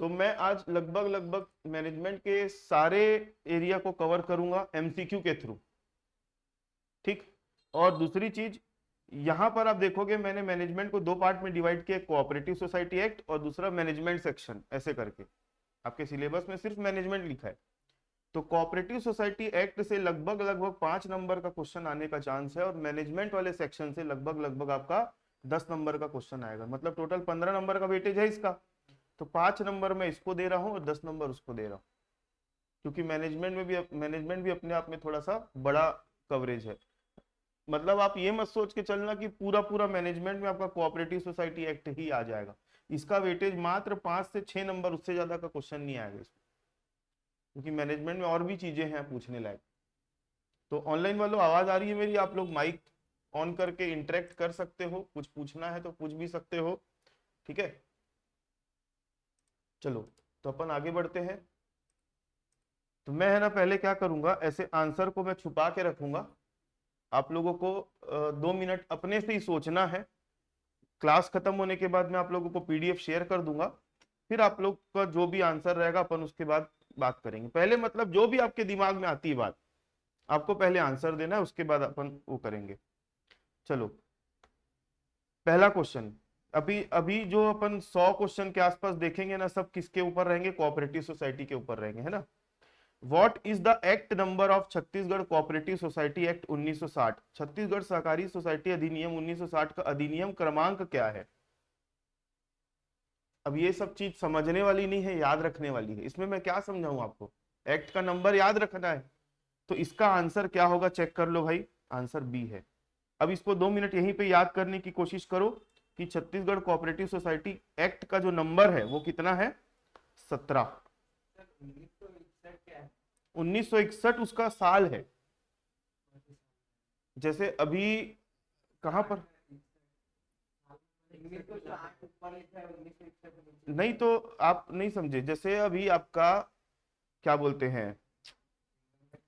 तो मैं आज लगभग लगभग मैनेजमेंट के सारे एरिया को कवर करूंगा एमसीक्यू के थ्रू। ठीक। और दूसरी चीज, यहां पर आप देखोगे मैंने मैनेजमेंट को दो पार्ट में डिवाइड किया, कोऑपरेटिव सोसाइटी एक्ट और दूसरा मैनेजमेंट सेक्शन, ऐसे करके। आपके सिलेबस में सिर्फ मैनेजमेंट लिखा है। तो कोऑपरेटिव सोसाइटी एक्ट से लगभग लगभग 5 नंबर का क्वेश्चन आने का चांस है, और मैनेजमेंट वाले सेक्शन से लगभग लगभग आपका 10 नंबर का क्वेश्चन आएगा। मतलब टोटल 15 नंबर का वेटेज है इसका। तो 5 नंबर मैं इसको दे रहा हूँ और 10 नंबर उसको दे रहा हूँ, क्योंकि मैनेजमेंट भी अपने आप में थोड़ा सा बड़ा कवरेज है। मतलब आप ये मत सोच के चलना कि पूरा पूरा मैनेजमेंट में आपका कोऑपरेटिव सोसाइटी एक्ट ही आ जाएगा। इसका वेटेज मात्र 5 से 6 नंबर, उससे ज्यादा का क्वेश्चन नहीं आएगा इसमें, क्योंकि मैनेजमेंट में और भी चीजें हैं पूछने लायक। तो ऑनलाइन वालों, आवाज आ रही है मेरी? आप लोग माइक ऑन करके इंटरेक्ट कर सकते हो, कुछ पूछना है तो पूछ भी सकते हो। ठीक है, चलो तो अपन आगे बढ़ते हैं। तो मैं है ना पहले क्या करूंगा, ऐसे आंसर को मैं छुपा के रखूंगा। आप लोगों को 2 मिनट अपने से ही सोचना है। क्लास खत्म होने के बाद मैं आप लोगों को पीडीएफ शेयर कर दूंगा। फिर आप लोग का जो भी आंसर रहेगा अपन उसके बाद बात करेंगे। पहले मतलब जो भी आपके दिमाग में आती है बात, आपको पहले आंसर देना है, उसके बाद अपन वो करेंगे। चलो, पहला क्वेश्चन। अभी अभी जो अपन 100 क्वेश्चन के आसपास देखेंगे ना, सब किसके ऊपर रहेंगे? कोऑपरेटिव सोसाइटी के ऊपर रहेंगे, है ना। What is the act number of Chhattisgarh cooperative society act 1960? Chhattisgarh सहकारी सोसाइटी अधिनियम 1960 का अधिनियम क्रमांक क्या है? अब ये सब चीज समझने वाली नहीं है, याद रखने वाली है। इसमें मैं क्या समझाऊं आपको? एक्ट का नंबर याद रखना है। तो इसका आंसर क्या होगा, चेक कर लो भाई। आंसर बी है। अब इसको 2 मिनट यहीं पे याद करने की कोशिश करो कि छत्तीसगढ़ कोऑपरेटिव सोसाइटी एक्ट का जो नंबर है वो कितना है? 17। 1961 उसका साल है। जैसे अभी कहां पर? नहीं तो आप नहीं समझे। जैसे अभी आपका क्या बोलते हैं,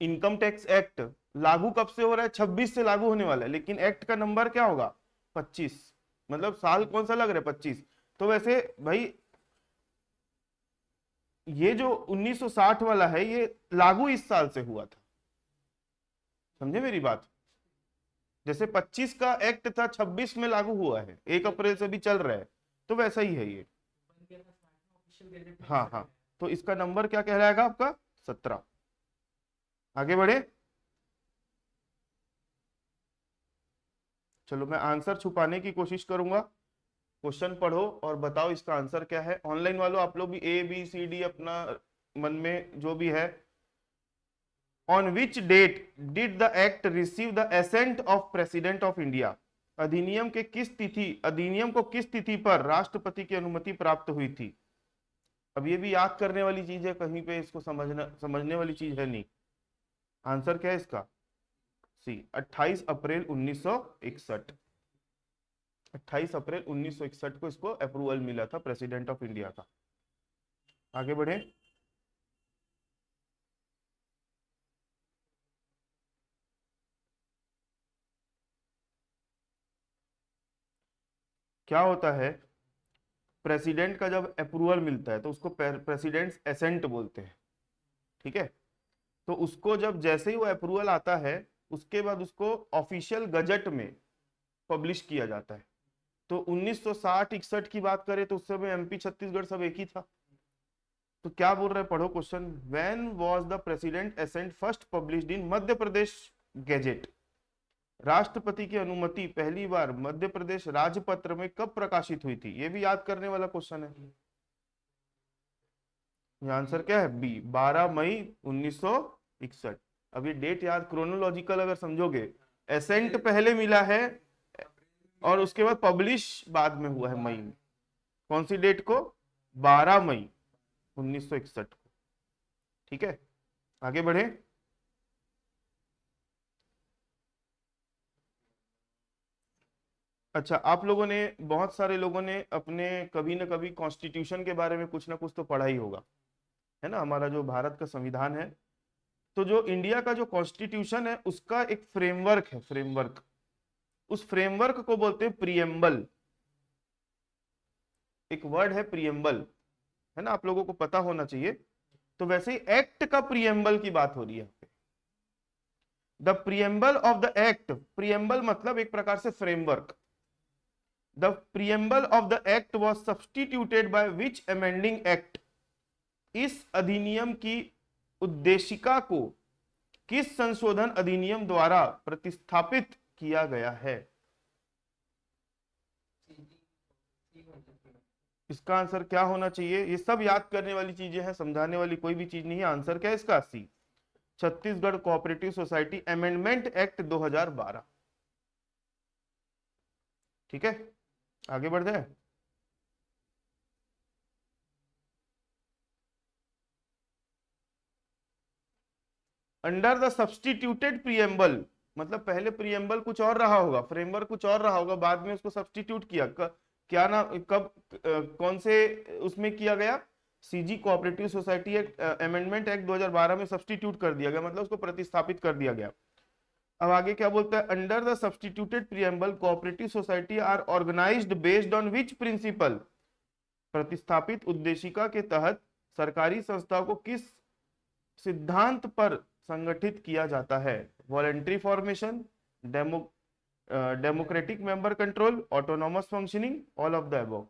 इनकम टैक्स एक्ट लागू कब से हो रहा है? 26 से लागू होने वाला है, लेकिन एक्ट का नंबर क्या होगा? 25। मतलब साल कौन सा लग रहा है? 25। तो वैसे भाई ये जो 1960 वाला है ये लागू इस साल से हुआ था। समझे मेरी बात? जैसे 25 का एक्ट था, 26 में लागू हुआ है, 1 अप्रैल से भी चल रहा है। तो वैसा ही है ये। हाँ हाँ। तो इसका नंबर क्या कहलाएगा आपका? 17। आगे बढ़े। चलो मैं आंसर छुपाने की कोशिश करूंगा। क्वेश्चन पढ़ो और बताओ इसका आंसर क्या है। ऑनलाइन वालों आप लोग भी ABCD अपना मन में जो भी है। On which date did the act receive the assent of president of India? अधिनियम को किस तिथि पर राष्ट्रपति की अनुमति प्राप्त हुई थी? अब ये भी याद करने वाली चीज है, कहीं पे इसको समझने वाली चीज है नहीं। आंसर क्या है इसका? सी, 28 अप्रैल 1961। 28 अप्रैल 1961 को इसको अप्रूवल मिला था प्रेसिडेंट ऑफ इंडिया का। आगे बढ़े। क्या होता है, प्रेसिडेंट का जब अप्रूवल मिलता है तो उसको प्रेसिडेंट्स एसेंट बोलते हैं। ठीक है। तो उसको जब जैसे ही वो अप्रूवल आता है, उसके बाद उसको ऑफिशियल गजट में पब्लिश किया जाता है। तो 1960-61 की बात करें तो उस समय MP छत्तीसगढ़ सब एक ही था। तो क्या बोल रहे हैं, पढ़ो question. When was the president assent first published in Madhya Pradesh gazette? राष्ट्रपति की अनुमति पहली बार मध्य प्रदेश राजपत्र में कब प्रकाशित हुई थी? ये भी याद करने वाला क्वेश्चन है। आंसर क्या है? बी, 12 मई 1961। अब ये डेट याद, क्रोनोलॉजिकल अगर समझोगे, एसेंट पहले मिला है और उसके बाद पब्लिश बाद में हुआ है मई में। कौन सी डेट को? 12 मई 1961 को। ठीक है, आगे बढ़े। अच्छा, आप लोगों ने, बहुत सारे लोगों ने अपने कभी ना कभी कॉन्स्टिट्यूशन के बारे में कुछ ना कुछ तो पढ़ा ही होगा, है ना। हमारा जो भारत का संविधान है, तो जो इंडिया का जो कॉन्स्टिट्यूशन है उसका एक फ्रेमवर्क है, फ्रेमवर्क। उस फ्रेमवर्क को बोलते हैं प्रियम्बल। एक वर्ड है प्रियम्बल। है ना, आप लोगों को पता होना चाहिए। तो वैसे ही एक्ट का प्रियम्बल की बात हो रही है। The preamble of the act, preamble मतलब एक प्रकार से framework. The preamble of the act was substituted by which amending act, इस अधिनियम की उद्देशिका को किस संशोधन अधिनियम द्वारा प्रतिस्थापित किया गया है? इसका आंसर क्या होना चाहिए? ये सब याद करने वाली चीजें हैं, समझाने वाली कोई भी चीज नहीं है। आंसर क्या है इसका? C, Chhattisgarh cooperative society amendment act 2012। ठीक है, आगे बढ़ जाए। अंडर द सब्सटीट्यूटेड प्रियम्बल, मतलब पहले प्रियम्बल कुछ और रहा होगा, फ्रेमवर्क कुछ और रहा होगा, बाद में उसको सब्सटीट्यूट किया। क्या ना, कब कौन से उसमें किया गया? CG cooperative society act amendment act 2012 में सब्सटीट्यूट कर दिया गया, मतलब उसको प्रतिस्थापित कर दिया गया। अब आगे क्या बोलता है? Under the substituted preamble cooperative society are organised based on which principle, प्रतिस्थापित उद्देशिका के तहत सरकारी संस्थाओं को किस सिद्धांत पर संगठित किया जाता है? Voluntary formation, democratic member control, autonomous functioning, all of the above.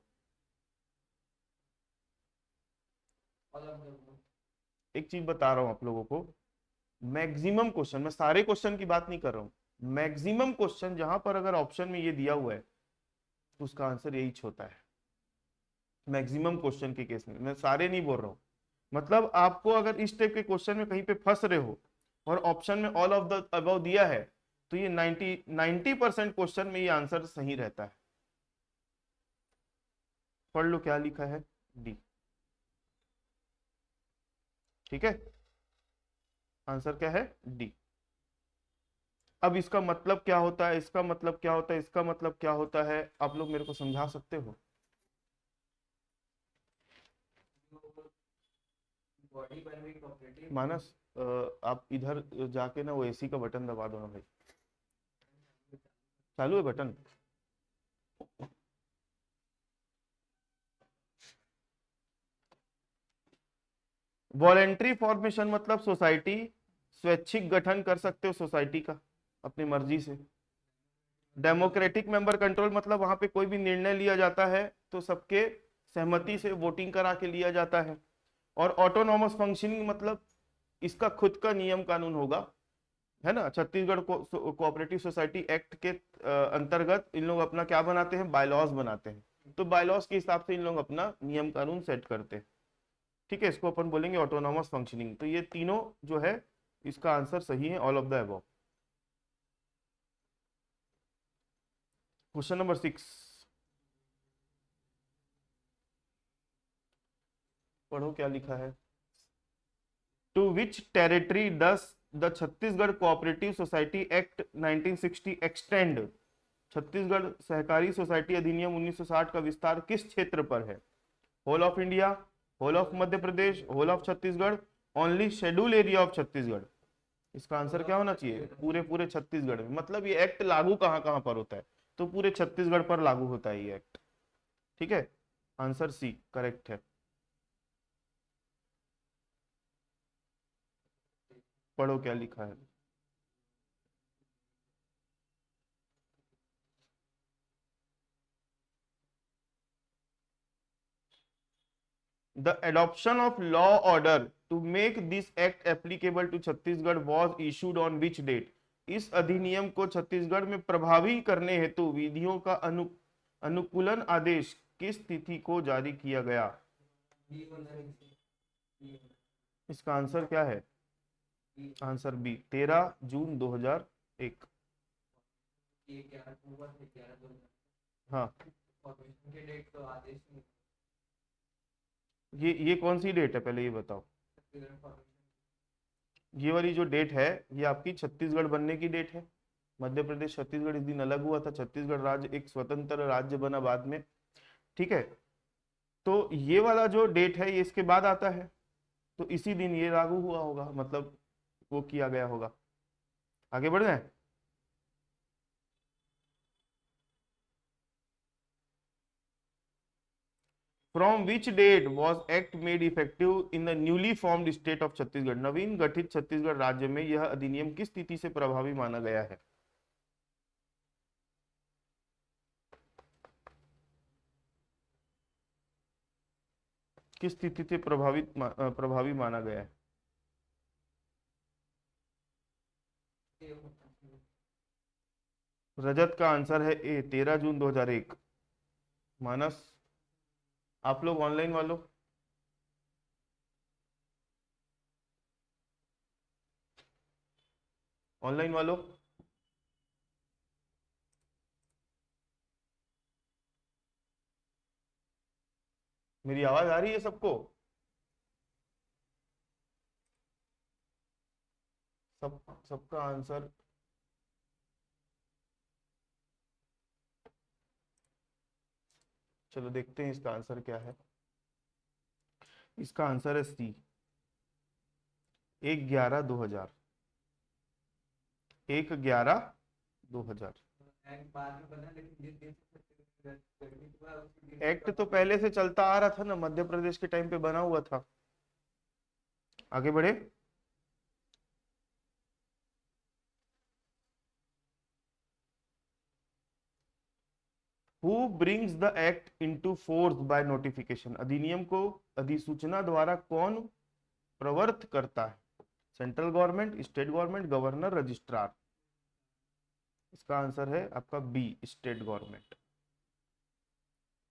एक चीज बता रहा हूं आप लोगों को, मैक्सिमम क्वेश्चन, मैं सारे क्वेश्चन की बात नहीं कर रहा हूं, मैक्सिमम क्वेश्चन जहां पर अगर ऑप्शन में ये दिया हुआ है तो उसका आंसर यही होता है। मैक्सिमम क्वेश्चन के केस में, मैं सारे नहीं बोल रहा हूं। मतलब आपको अगर इस टाइप के क्वेश्चन में कहीं पे फंस रहे हो और ऑप्शन में ऑल ऑफ द अबव दिया है, तो ये 90% क्वेश्चन में ये आंसर सही रहता है। पढ़ लो क्या लिखा है, डी। ठीक है, आंसर क्या है? डी। अब इसका मतलब क्या होता है, इसका मतलब क्या होता है, इसका मतलब क्या होता है, आप लोग मेरे को समझा सकते हो? मानस, आप इधर जाके ना वो एसी का बटन दबा दो ना भाई। चालू है बटन? वॉलेंट्री फॉर्मेशन मतलब सोसाइटी, स्वैच्छिक गठन कर सकते हो सोसाइटी का अपनी मर्जी से। डेमोक्रेटिक मेंबर कंट्रोल मतलब वहां पे कोई भी निर्णय लिया जाता है तो सबके सहमति से वोटिंग करा के लिया जाता है। और ऑटोनॉमस फंक्शनिंग मतलब इसका खुद का नियम कानून होगा, है ना। छत्तीसगढ़ कोऑपरेटिव सोसाइटी एक्ट के अंतर्गत इन लोग अपना क्या बनाते हैं? बायलॉज बनाते हैं, तो बायलॉज के हिसाब से इन लोग अपना नियम कानून सेट करते हैं। ठीक है, इसको अपन बोलेंगे ऑटोनॉमस फंक्शनिंग। तो ये तीनों जो है, इसका आंसर सही है, all of the above. Question number 6, पढ़ो क्या लिखा है। To which territory does the Chhattisgarh cooperative society act 1960 extend, Chhattisgarh सहकारी सोसाइटी अधिनियम 1960 का विस्तार किस क्षेत्र पर है? Whole of India, whole of Madhya Pradesh, whole of Chhattisgarh, only schedule area of Chhattisgarh. इसका आंसर क्या होना चाहिए? पूरे पूरे छत्तीसगढ़ में। मतलब ये एक्ट लागू कहाँ कहाँ पर होता है? तो पूरे छत्तीसगढ़ पर लागू होता है ये एक्ट। ठीक है, आंसर सी करेक्ट है। पढ़ो क्या लिखा है। The adoption of law order to make this act applicable to Chhattisgarh was issued on which date? इस अधिनियम को छत्तीसगढ़ में प्रभावी करने हेतु विधियों का अनुकूलन आदेश किस तिथि को जारी किया गया? इसका आंसर क्या है? आंसर बी, 13 जून 2001। हाँ, ये कौन सी डेट है पहले ये बताओ। ये वाली जो डेट है, ये आपकी छत्तीसगढ़ बनने की डेट है। मध्य प्रदेश छत्तीसगढ़ इस दिन अलग हुआ था, छत्तीसगढ़ राज्य एक स्वतंत्र राज्य बना बाद में। ठीक है, तो ये वाला जो डेट है ये इसके बाद आता है, तो इसी दिन ये लागू हुआ होगा, मतलब वो किया गया होगा। आगे बढ़ जाए। From which date was act made effective in the newly formed state of Chhattisgarh, नवीन गठित छत्तीसगढ़ राज्य में यह अधिनियम किस तिथि से प्रभावी माना गया है? किस तिथि से प्रभावी माना गया है? रजत का आंसर है ए, 13 जून 2001। मानस, आप लोग ऑनलाइन वालों, ऑनलाइन वालों, मेरी आवाज आ रही है सबको? सबका आंसर चलो देखते हैं इसका आंसर क्या है। इसका आंसर है सी, 1/11/2000। 1/11/2000। एक्ट तो पहले से चलता आ रहा था ना, मध्य प्रदेश के टाइम पे बना हुआ था। आगे बढ़े। Who brings the act into force by notification, अधिनियम को अधिसूचना द्वारा कौन प्रवर्त करता है? Central government, state government, governor, registrar. इसका आंसर है आपका बी, स्टेट गवर्नमेंट।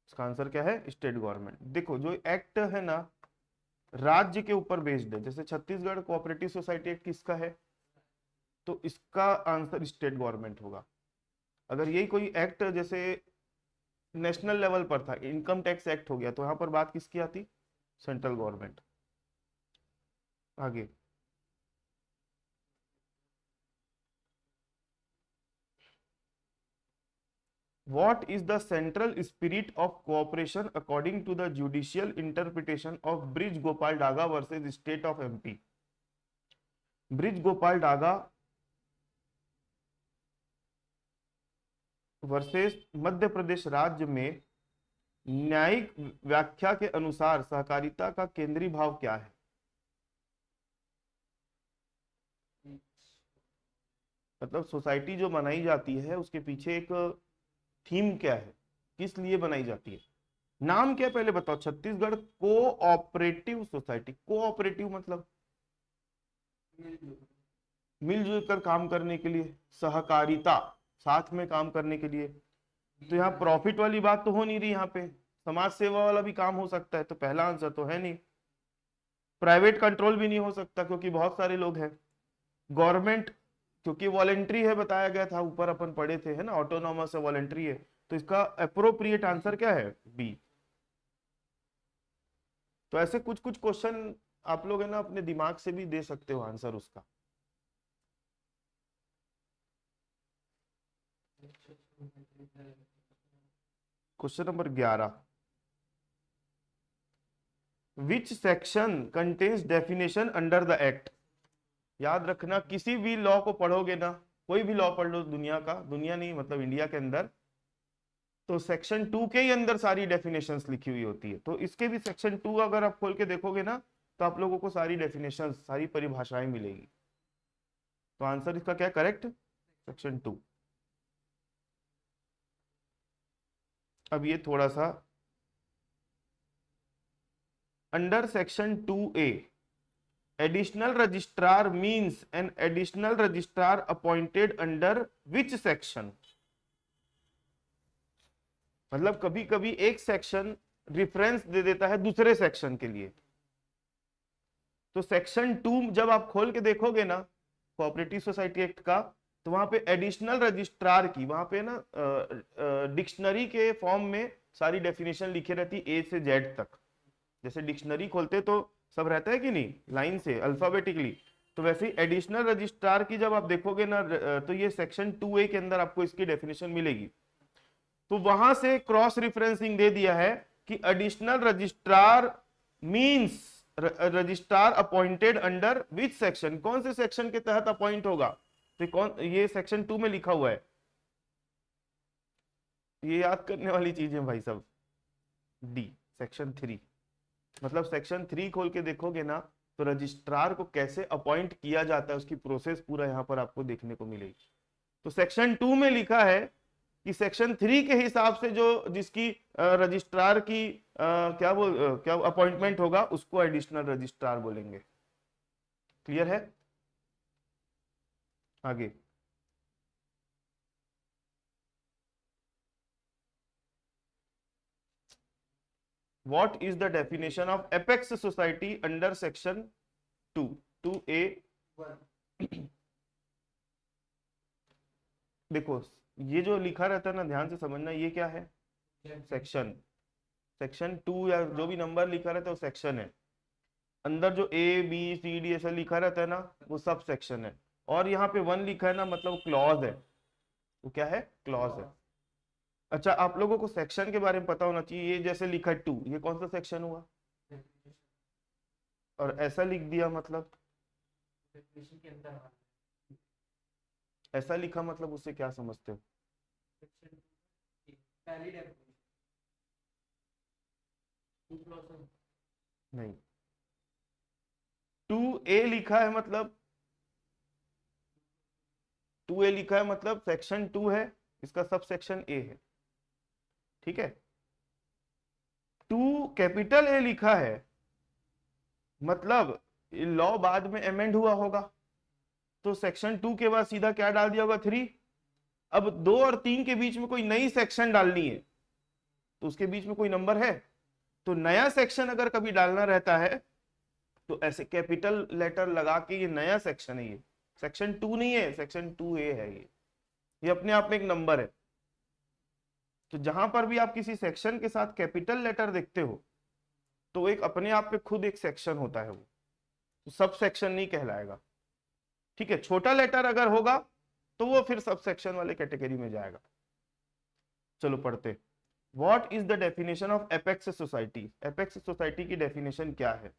इसका आंसर क्या है? State government. देखो जो एक्ट है ना, राज्य के ऊपर बेस्ड है। जैसे छत्तीसगढ़ कोऑपरेटिव सोसाइटी एक्ट किसका है? तो इसका आंसर स्टेट गवर्नमेंट होगा। अगर यही कोई एक्ट जैसे नेशनल लेवल पर था, इनकम टैक्स एक्ट हो गया, तो यहां पर बात किसकी आती? Central government. आगे। What is the central spirit of cooperation according to the judicial interpretation of Brij Gopal Daga versus State of MP? Brij Gopal Daga versus Madhya Pradesh राज्य में न्यायिक व्याख्या के अनुसार सहकारिता का केंद्रीय भाव क्या है? मतलब सोसाइटी जो बनाई जाती है उसके पीछे एक थीम क्या है, किस लिए बनाई जाती है? नाम क्या पहले बताओ? Chhattisgarh cooperative society. कोऑपरेटिव मतलब मिलजुल कर काम करने के लिए, सहकारिता, साथ में काम करने के लिए। तो यहाँ प्रॉफिट वाली बात तो हो नहीं रही, यहाँ पे समाज सेवा वाला भी काम हो सकता है, तो पहला आंसर तो है नहीं। प्राइवेट कंट्रोल भी नहीं हो सकता क्योंकि बहुत सारे लोग हैं। गवर्नमेंट क्योंकि वॉलेंट्री है, बताया गया था ऊपर अपन पढ़े थे, है ना, ऑटोनॉमस है, वॉलेंट्री है। तो इसका अप्रोप्रिएट आंसर क्या है? बी। तो ऐसे कुछ कुछ क्वेश्चन आप लोग है ना अपने दिमाग से भी दे सकते हो आंसर उसका। Question number 11, which section contains definition under the act? याद रखना, किसी भी लॉ को पढ़ोगे ना, कोई भी लॉ पढ़ लो दुनिया का, दुनिया नहीं मतलब इंडिया के अंदर, तो सेक्शन 2 के ही अंदर सारी डेफिनेशंस लिखी हुई होती है। तो इसके भी सेक्शन 2 अगर आप खोल के देखोगे ना, तो आप लोगों को सारी डेफिनेशंस, सारी परिभाषाएं मिलेगी। तो आंसर इसका क्या करेक्ट? सेक्शन 2। अब ये थोड़ा सा under section 2A, additional registrar means an additional registrar appointed under which section? मतलब कभी कभी एक सेक्शन रिफरेंस दे देता है दूसरे सेक्शन के लिए। तो सेक्शन 2 जब आप खोल के देखोगे ना कोऑपरेटिव सोसाइटी एक्ट का, तो वहां पे एडिशनल रजिस्ट्रार की, वहां पे ना डिक्शनरी के फॉर्म में सारी डेफिनेशन लिखी रहती ए से जेड तक। जैसे डिक्शनरी खोलते तो सब रहता है कि नहीं, लाइन से अल्फाबेटिकली, तो वैसे ही एडिशनल रजिस्ट्रार की जब आप देखोगे ना, तो ये सेक्शन 2A के अंदर आपको इसकी डेफिनेशन मिलेगी। तो वहां से क्रॉस रेफरेंसिंग दे दिया है कि additional registrar means registrar appointed under which section, कौन से सेक्शन के तहत अपॉइंट होगा? तो कौन, ये सेक्शन 2 में लिखा हुआ है। ये याद करने वाली चीज है भाई साहब, डी, सेक्शन 3, मतलब सेक्शन 3 खोल के देखोगे ना तो रजिस्ट्रार को कैसे अपॉइंट किया जाता है उसकी प्रोसेस पूरा यहाँ पर आपको देखने को मिलेगी। तो सेक्शन 2 में लिखा है कि सेक्शन 3 के हिसाब से जो जिसकी रजिस्ट्रार की क्या अपॉइंटमेंट होगा उसको एडिशनल रजिस्ट्रार बोलेंगे। क्लियर है? आगे what is the definition of apex society under section 2 2A। देखो ये जो लिखा रहता है ना ध्यान से समझना, ये क्या है? सेक्शन। सेक्शन 2 या जो भी नंबर लिखा रहता है वो सेक्शन है। अंदर जो A B C D ऐसा लिखा रहता है ना वो सब सेक्शन है। और यहाँ पे 1 लिखा है ना मतलब क्लॉज है। वो क्या है? क्लॉज है। अच्छा आप लोगों को सेक्शन के बारे में पता होना चाहिए। ये जैसे लिखा है 2, ये कौन सा सेक्शन हुआ? और ऐसा लिख दिया मतलब ऐसा लिखा मतलब उससे क्या समझते हो? नहीं, 2A लिखा है मतलब 2A लिखा है मतलब सेक्शन 2 है, इसका सब सेक्शन A है। ठीक है। 2 कैपिटल A लिखा है मतलब लॉ बाद में अमेंड हुआ होगा, तो सेक्शन 2 के बाद सीधा क्या डाल दिया होगा? 3। अब 2 और 3 के बीच में कोई नई सेक्शन डालनी है तो उसके बीच में कोई नंबर है? तो नया सेक्शन अगर कभी डालना रहता है तो ऐसे कैपिटल लेटर लगा के ये नया सेक्शन है, ये सेक्शन 2 नहीं है, सेक्शन 2A है। ये अपने आप में एक नंबर है। तो जहां पर भी आप किसी सेक्शन के साथ कैपिटल लेटर देखते हो तो एक अपने आप पे खुद एक सेक्शन होता है, वो तो सब सेक्शन नहीं कहलाएगा। ठीक है। छोटा लेटर अगर होगा तो वो फिर सब सेक्शन वाले कैटेगरी में जाएगा। चलो पढ़ते। What is the definition of apex society? Apex society की डेफिनेशन क्या है?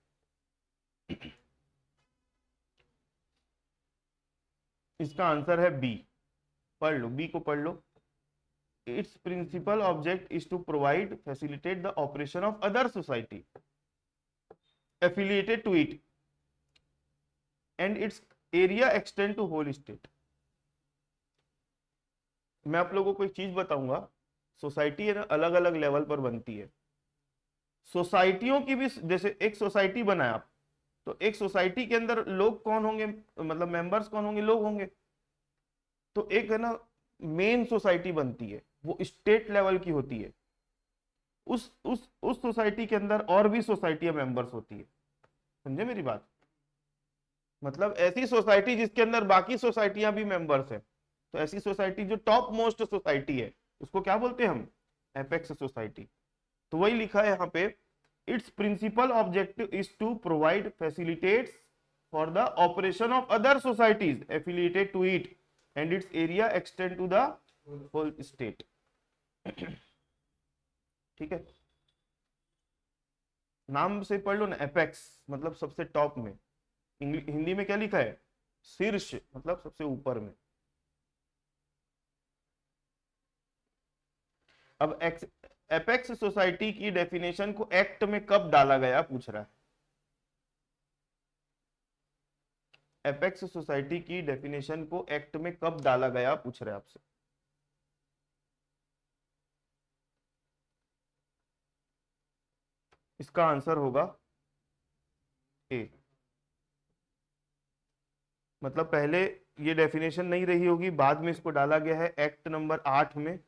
इसका आंसर है बी। पढ़ लो, बी को पढ़ लो। Its principal object is to provide facilitate the operation of other society affiliated to it and its area extend to whole state। मैं आप लोगों को एक चीज बताऊंगा, सोसाइटी है ना अलग अलग लेवल पर बनती है। सोसाइटियों की भी जैसे एक सोसाइटी बनाए आप, तो एक सोसाइटी के अंदर लोग कौन होंगे, मतलब मेंबर्स कौन होंगे? लोग होंगे। तो एक है ना मेन सोसाइटी बनती है, वो स्टेट लेवल की होती है। उस सोसाइटी के अंदर और भी सोसाइटियां मेंबर्स होती है। समझे मेरी बात? मतलब ऐसी सोसाइटी जिसके अंदर बाकी सोसाइटियां भी मेंबर्स हैं, तो ऐसी सोसाइटी जो टॉप मोस्ट सोसाइटी है उसको क्या बोलते हैं हम? Apex society. तो वही लिखा है यहाँ पे, its principal objective is to provide facilitates for the operation of other societies affiliated to it and its area extend to the whole state. ठीक है। नाम से पढ़ लो ना, एपेक्स मतलब सबसे टॉप में। हिंदी में क्या लिखा है? शीर्ष, मतलब सबसे ऊपर में। अब एपेक्स सोसाइटी की डेफिनेशन को एक्ट में कब डाला गया पूछ रहा है। एपेक्स सोसाइटी की डेफिनेशन को एक्ट में कब डाला गया पूछ रहे हैं आपसे। इसका आंसर होगा ए। मतलब पहले ये डेफिनेशन नहीं रही होगी, बाद में इसको डाला गया है एक्ट नंबर 8 में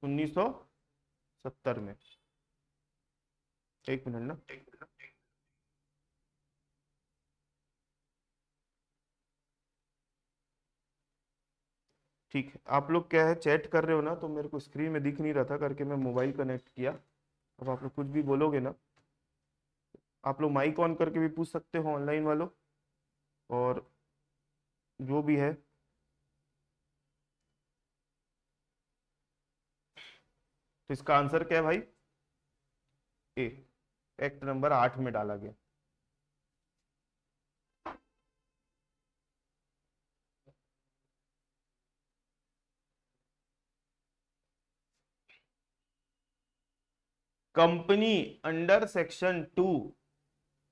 1970 में। एक मिनट ना। ठीक है, आप लोग क्या है चैट कर रहे हो ना, तो मेरे को स्क्रीन में दिख नहीं रहा था करके मैं मोबाइल कनेक्ट किया। अब आप लोग कुछ भी बोलोगे ना, आप लोग माइक ऑन करके भी पूछ सकते हो ऑनलाइन वालों, और जो भी है। तो इसका आंसर क्या है भाई? ए, एक्ट नंबर 8 में डाला गया। Company under section 2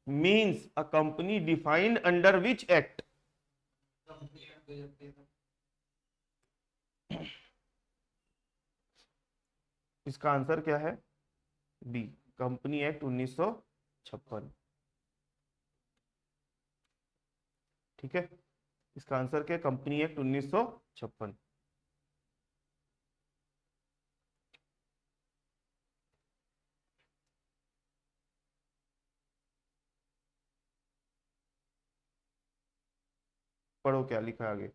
means a company defined under which act? इसका आंसर क्या है? B, company act 1956। ठीक है, इसका आंसर क्या है? Company act 1956। पढ़ो क्या लिखा है आगे।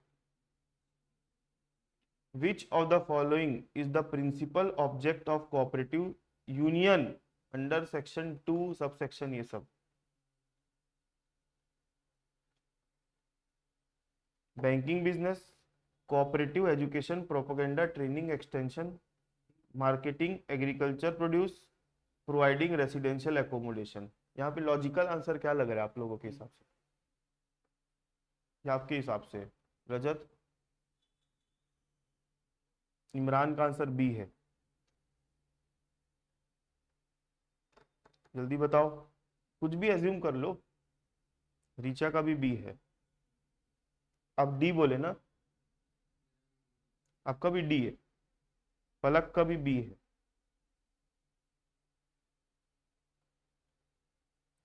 Which of the following is the principal object of cooperative union under section 2 sub section ये सब? Banking business, cooperative education propaganda training extension, marketing agriculture produce, providing residential accommodation. यहाँ पे लॉजिकल आंसर क्या लग रहा है आप लोगों के हिसाब से, या आपके हिसाब से? रजत, इमरान का आंसर बी है, जल्दी बताओ, कुछ भी एज्यूम कर लो। रीचा का भी बी है, आप डी बोले ना? आपका भी डी है, पलक का भी बी है,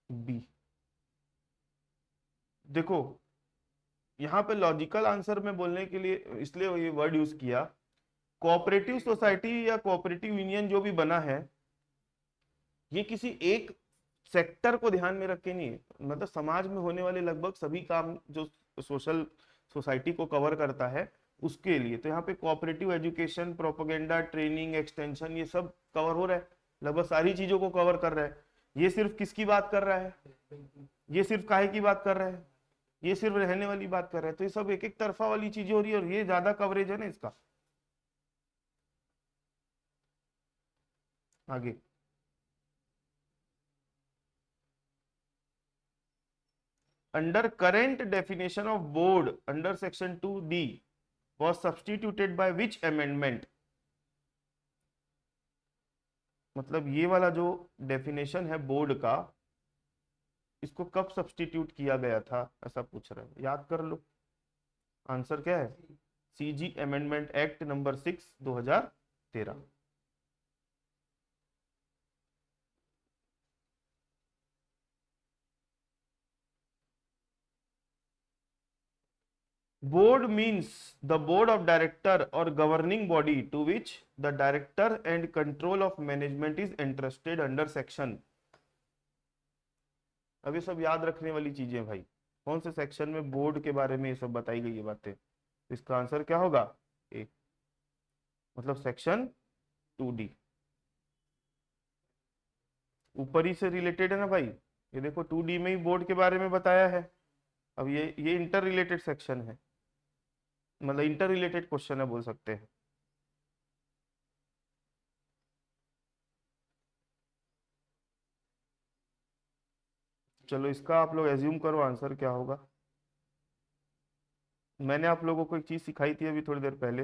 बी। देखो यहाँ पे लॉजिकल आंसर में बोलने के लिए इसलिए ये वर्ड यूज किया, कोऑपरेटिव सोसाइटी या कोऑपरेटिव यूनियन जो भी बना है, ये किसी एक सेक्टर को ध्यान में रख के नहीं है, मतलब समाज में होने वाले लगभग सभी काम जो सोशल सोसाइटी को कवर करता है उसके लिए। तो यहाँ पे cooperative education propaganda training extension ये सब कवर हो रहा है, लगभग सारी चीजों को कवर कर रहा है। ये सिर्फ किसकी बात कर रहा है? ये सिर्फ काहे की बात कर रहा है? ये सिर्फ रहने वाली बात कर रहा है। तो ये सब एक एक तरफा वाली चीजें हो रही है और ये ज्यादा कवरेज है ना इसका। आगे, under current definition of board under section 2D was substituted by which amendment? मतलब ये वाला जो डेफिनेशन है बोर्ड का, इसको कब सब्सटीट्यूट किया गया था ऐसा पूछ रहा है, याद कर लो। आंसर क्या है? CG amendment act number 6 2013। Board means the board of director और governing body to which the director and control of management is interested under section. अब ये सब याद रखने वाली चीजें भाई, कौन से सेक्शन में बोर्ड के बारे में ये सब बताई गई है बातें। इसका आंसर क्या होगा? ए, मतलब सेक्शन 2D। ऊपर ही से रिलेटेड है ना भाई, ये देखो 2D में ही बोर्ड के बारे में बताया है। अब ये इंटर रिलेटेड सेक्शन है, मतलब इंटर रिलेटेड क्वेश्चन है बोल सकते हैं। चलो इसका आप लोग एज्यूम करो आंसर क्या होगा। मैंने आप लोगों को एक चीज सिखाई थी अभी थोड़ी देर पहले।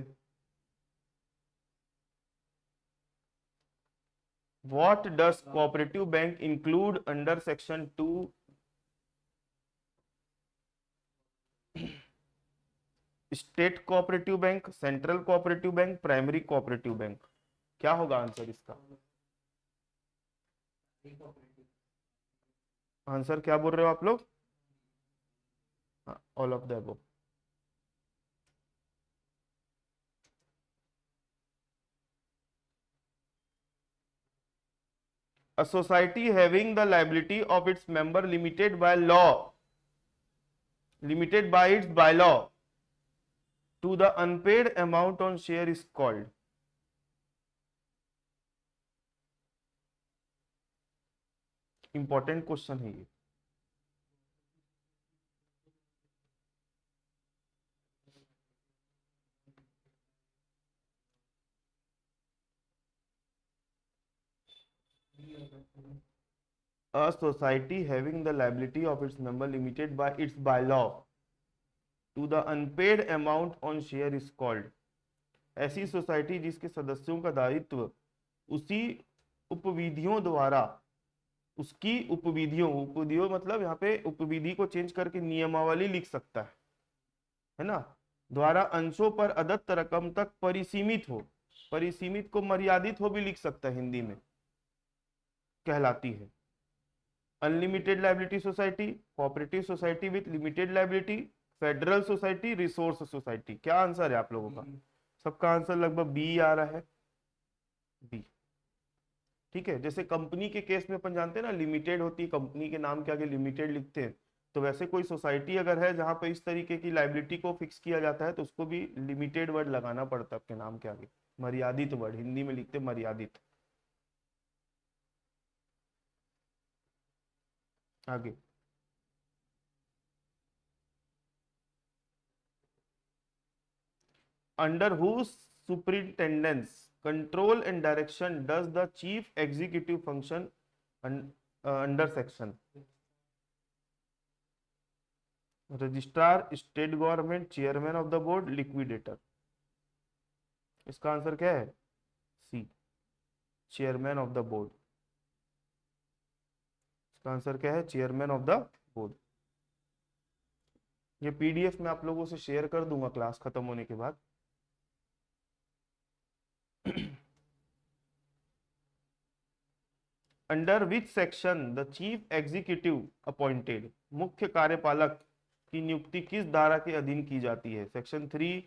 What does cooperative bank include under section 2? State cooperative bank, central cooperative bank, primary cooperative bank. क्या होगा आंसर इसका? आंसर क्या बोल रहे हो आप लोग? हाँ, all of the above. A society having the liability of its member limited by its bylaw to the unpaid amount on share is called? Important question है ये। A society having the liability of its member limited by its bylaw to the unpaid amount on share is called? ऐसी society जिसके सदस्यों का दायित्व उसी उपविधियों द्वारा, उसकी उपविधियों, उपविधियों मतलब यहाँ पे उपविधि को चेंज करके नियमावली लिख सकता है ना, द्वारा अंशों पर अदत्त रकम तक परिसीमित हो, परिसीमित को मर्यादित हो भी लिख सकता है हिंदी में, कहलाती है unlimited liability society, cooperative society with limited liability, federal society, resource society. क्या आंसर है आप लोगों का? सबका आंसर लगभग बी आ रहा है, बी। ठीक है, जैसे कंपनी के केस में अपन जानते हैं ना, लिमिटेड होती है, कंपनी के नाम के आगे लिमिटेड लिखते हैं, तो वैसे कोई सोसाइटी अगर है जहां पे इस तरीके की लायबिलिटी को फिक्स किया जाता है तो उसको भी लिमिटेड वर्ड लगाना पड़ता है अपने नाम के आगे, मर्यादित वर्ड, हिंदी में लिखते मर्यादित। आगे, under whose superintendence, control and direction does the chief executive function under section? Registrar, state government, chairman of the board, liquidator. इसका आंसर क्या है? सी, चेयरमैन ऑफ द बोर्ड। इसका आंसर क्या है? Chairman of the board. ये PDF में आप लोगों से शेयर कर दूंगा क्लास खत्म होने के बाद। Under which section the chief executive appointed, मुख्य कार्यपालक की नियुक्ति किस धारा के अधीन की जाती है? Section 3,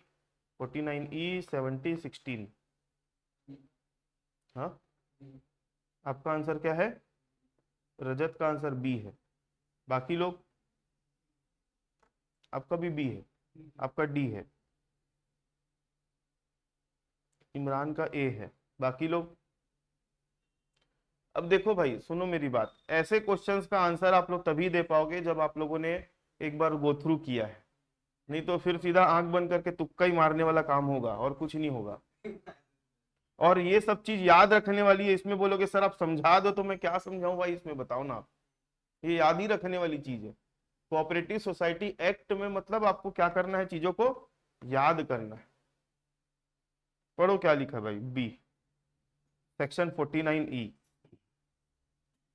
49E, 70, 16। हाँ, आपका आंसर क्या है? रजत का आंसर बी है। बाकी लोग? आपका भी बी है, आपका डी है, इमरान का ए है, बाकी लोग? अब देखो भाई, सुनो मेरी बात, ऐसे क्वेश्चंस का आंसर आप लोग तभी दे पाओगे जब आप लोगों ने एक बार गो थ्रू किया है, नहीं तो फिर सीधा आंख बंद करके तुक्का ही मारने वाला काम होगा और कुछ नहीं होगा। और ये सब चीज याद रखने वाली है, इसमें बोलोगे सर आप समझा दो, तो मैं क्या समझाऊं भाई इसमें, बताओ ना आप। ये याद ही रखने वाली चीज है। कोऑपरेटिव सोसाइटी एक्ट में मतलब आपको क्या करना है, चीजों को याद करना है। पढ़ो क्या लिखा है भाई, बी, सेक्शन 49E।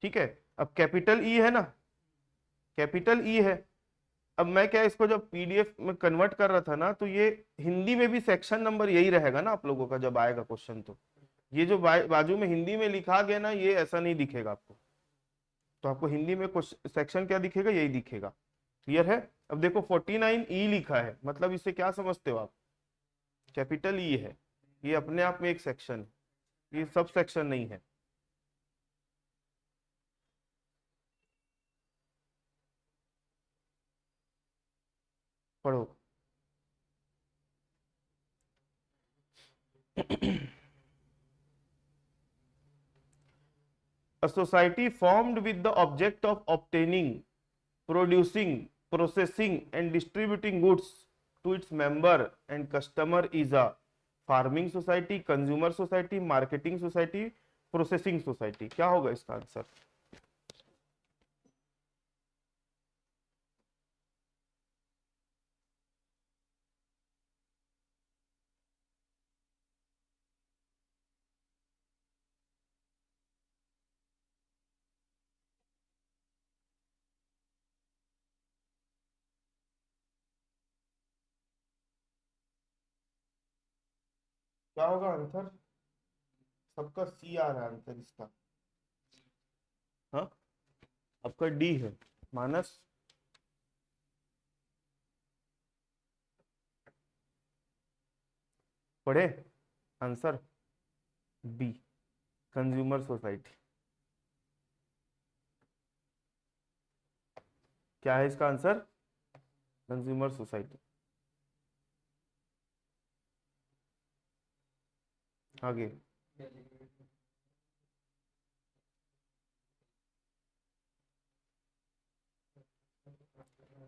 ठीक है, अब कैपिटल ई है ना, कैपिटल ई है। अब मैं क्या, इसको जब पीडीएफ में कन्वर्ट कर रहा था ना, तो ये हिंदी में भी सेक्शन नंबर यही रहेगा ना आप लोगों का जब आएगा क्वेश्चन, तो ये जो बाजू में हिंदी में लिखा गया ना, ये ऐसा नहीं दिखेगा आपको, तो आपको हिंदी में सेक्शन क्या दिखेगा, यही दिखेगा। क्लियर है? अब देखो 49E लिखा है, मतलब इसे क्या समझते हो आप? कैपिटल ई है, ये अपने आप में एक सेक्शन है, ये सब सेक्शन नहीं है। पढ़ो। A society formed with the object of obtaining, producing, processing and distributing goods to its member and customer is a farming society, consumer society, marketing society, processing society। क्या होगा इसका answer? क्या होगा answer? सबका सी आ रहा है आंसर इसका। हाँ, आपका डी है, मानस। पढ़े आंसर? B, consumer society. क्या है इसका आंसर? Consumer society. आगे,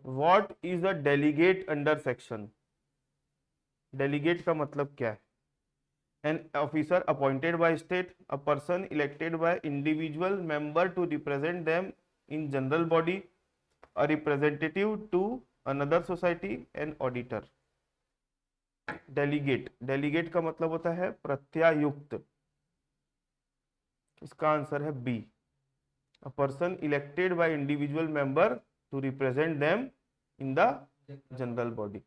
what is a delegate under section? Delegate का मतलब क्या है? An officer appointed by state, a person elected by individual member to represent them in general body, a representative to another society, an auditor. Delegate, delegate का मतलब होता है प्रत्यायुक्त। इसका आंसर है B, a person elected by individual member to represent them in the general body.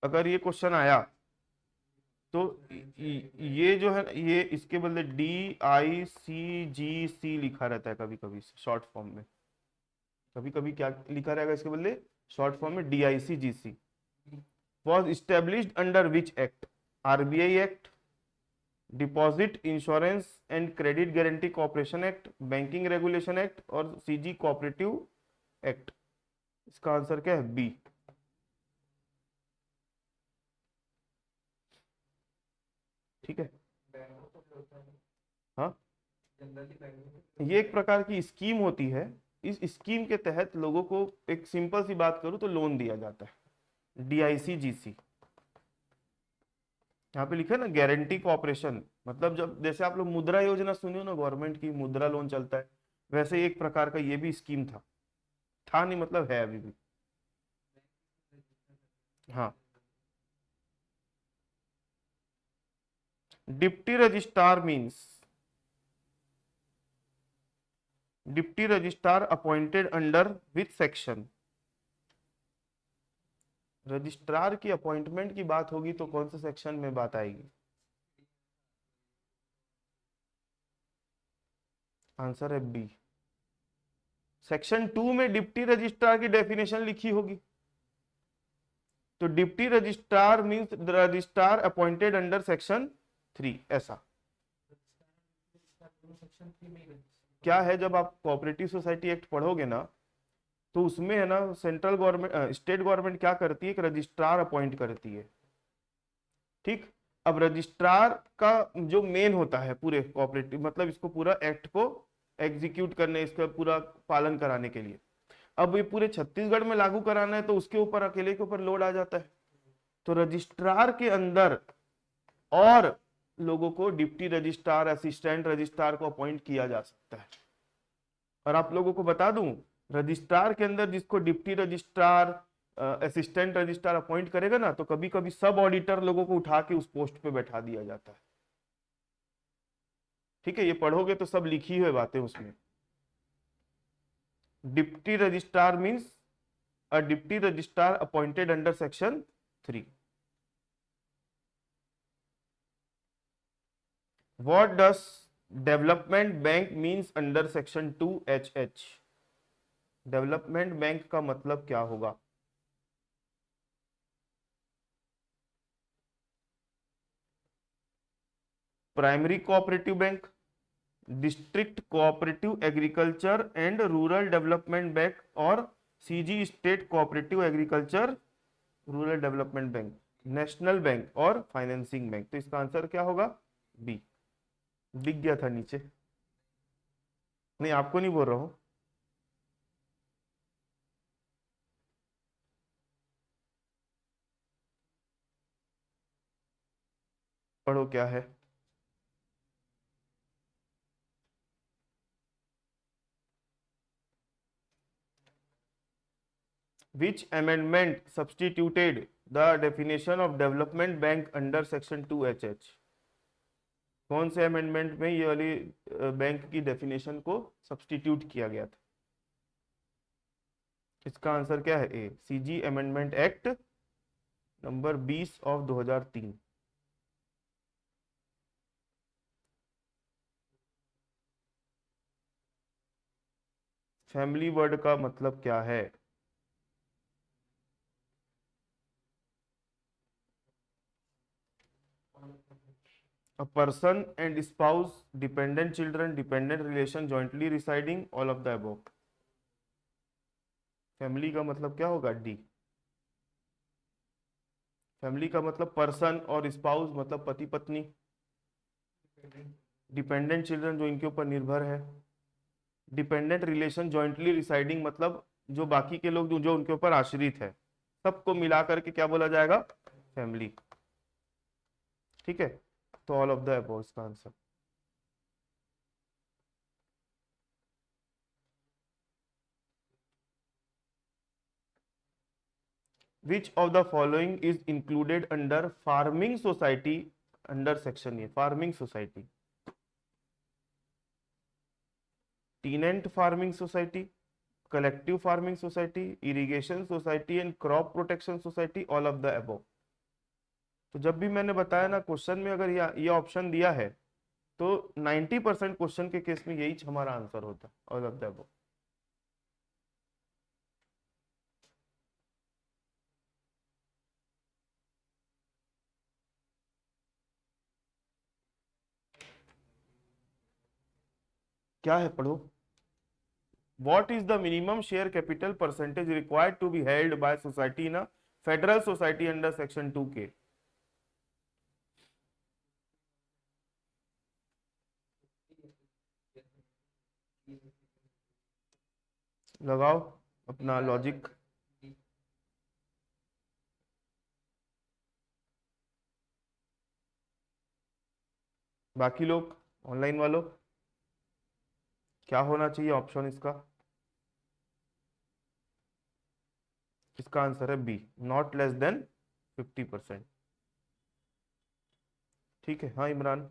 अगर ये question आया तो ये जो है ये इसके बदले DICGC लिखा रहता है कभी कभी शॉर्ट फॉर्म में, कभी कभी क्या लिखा रहेगा इसके बदले शॉर्ट फॉर्म में DICGC। Was established under which act? RBI act, deposit insurance and credit guarantee corporation act, banking regulation act और CG कोऑपरेटिव एक्ट। इसका आंसर क्या है? बी। ठीक है, हाँ, ये एक प्रकार की स्कीम होती है। इस स्कीम के तहत लोगों को, एक सिंपल सी बात करूं तो, लोन दिया जाता है। DICGC यहाँ पे लिखा है ना, गारंटी कॉर्पोरेशन, मतलब जब जैसे आप लोग मुद्रा योजना सुनी हो ना, गवर्नमेंट की मुद्रा लोन चलता है, वैसे ही एक प्रकार का ये भी स्कीम था नहीं मतलब है अभी भी। हाँ, deputy registrar means deputy registrar appointed under which section? Registrar की अपॉइंटमेंट की बात होगी तो कौन से सेक्शन में बात आएगी? आंसर है बी, सेक्शन 2 में डिप्टी रजिस्ट्रार की डेफिनेशन लिखी होगी। तो deputy registrar means registrar appointed under section 3, ऐसा क्या है। जब आप कोऑपरेटिव सोसाइटी एक्ट पढ़ोगे ना, तो उसमें है ना, सेंट्रल गवर्नमेंट, स्टेट गवर्नमेंट क्या करती है, एक रजिस्ट्रार अपॉइंट करती है। ठीक, अब रजिस्ट्रार का जो मेन होता है पूरे कोऑपरेटिव, मतलब इसको पूरा एक्ट को एग्जीक्यूट करने, इसका पूरा पालन कराने के लिए, अब ये पूरे छत्तीसगढ़ में लागू कराना है तो उसके ऊपर, अकेले के ऊपर लोड आ जाता है। तो रजिस्ट्रार के अंदर और लोगों को डिप्टी रजिस्ट्रार, असिस्टेंट रजिस्ट्रार को अपॉइंट किया जा सकता है। और आप लोगों को बता दूं, रजिस्ट्रार के अंदर जिसको deputy registrar, assistant registrar appoint करेगा ना, तो कभी कभी सब ऑडिटर लोगों को उठा के उस पोस्ट पे बैठा दिया जाता है। ठीक है, ये पढ़ोगे तो सब लिखी हुई बातें उसमें। Deputy registrar means a deputy registrar appointed under section 3। What does development bank means under section 2HH? Development bank का मतलब क्या होगा? Primary cooperative bank, district cooperative agriculture and rural development bank, और CG state cooperative agriculture rural development bank, national bank और financing bank. तो इसका answer क्या होगा? बी। दिख गया था नीचे, नहीं आपको नहीं बोल रहा हूं। पढ़ो क्या है। Which amendment substituted the definition of development bank under section 2HH? कौन से अमेंडमेंट में ये वाली बैंक की डेफिनेशन को सब्सटीट्यूट किया गया था? इसका आंसर क्या है? ए, CG amendment act number 20 of 2003। Family word का मतलब क्या है? A person and spouse, dependent children, dependent relation, jointly residing, all of the above। Family का मतलब क्या होगा? डी। फैमिली का मतलब पर्सन, और स्पाउस मतलब पति पत्नी, डिपेंडेंट चिल्ड्रन जो इनके ऊपर निर्भर है, डिपेंडेंट रिलेशन जॉइंटली रिसाइडिंग मतलब जो बाकी के लोग जो उनके ऊपर आश्रित है, सबको मिला करके क्या बोला जाएगा? फैमिली। ठीक है, तो ऑल ऑफ द अबव इसका answer. Which of the following is included under farming society, under section ये farming society? Tenant farming society, collective farming society, irrigation society and crop protection society, all of the above. तो जब भी मैंने बताया ना question में अगर ये ऑप्शन दिया है तो 90% क्वेश्चन के केस में यही हमारा आंसर होता है, ऑल ऑफ द अबव। क्या है पढ़ो। What is the minimum share capital percentage required to be held by society in a federal society under section 2K? लगाओ अपना लॉजिक। बाकी लोग ऑनलाइन वालों क्या होना चाहिए ऑप्शन इसका? इसका आंसर है बी, नॉट लेस देन 50%। ठीक है, हाँ इमरान,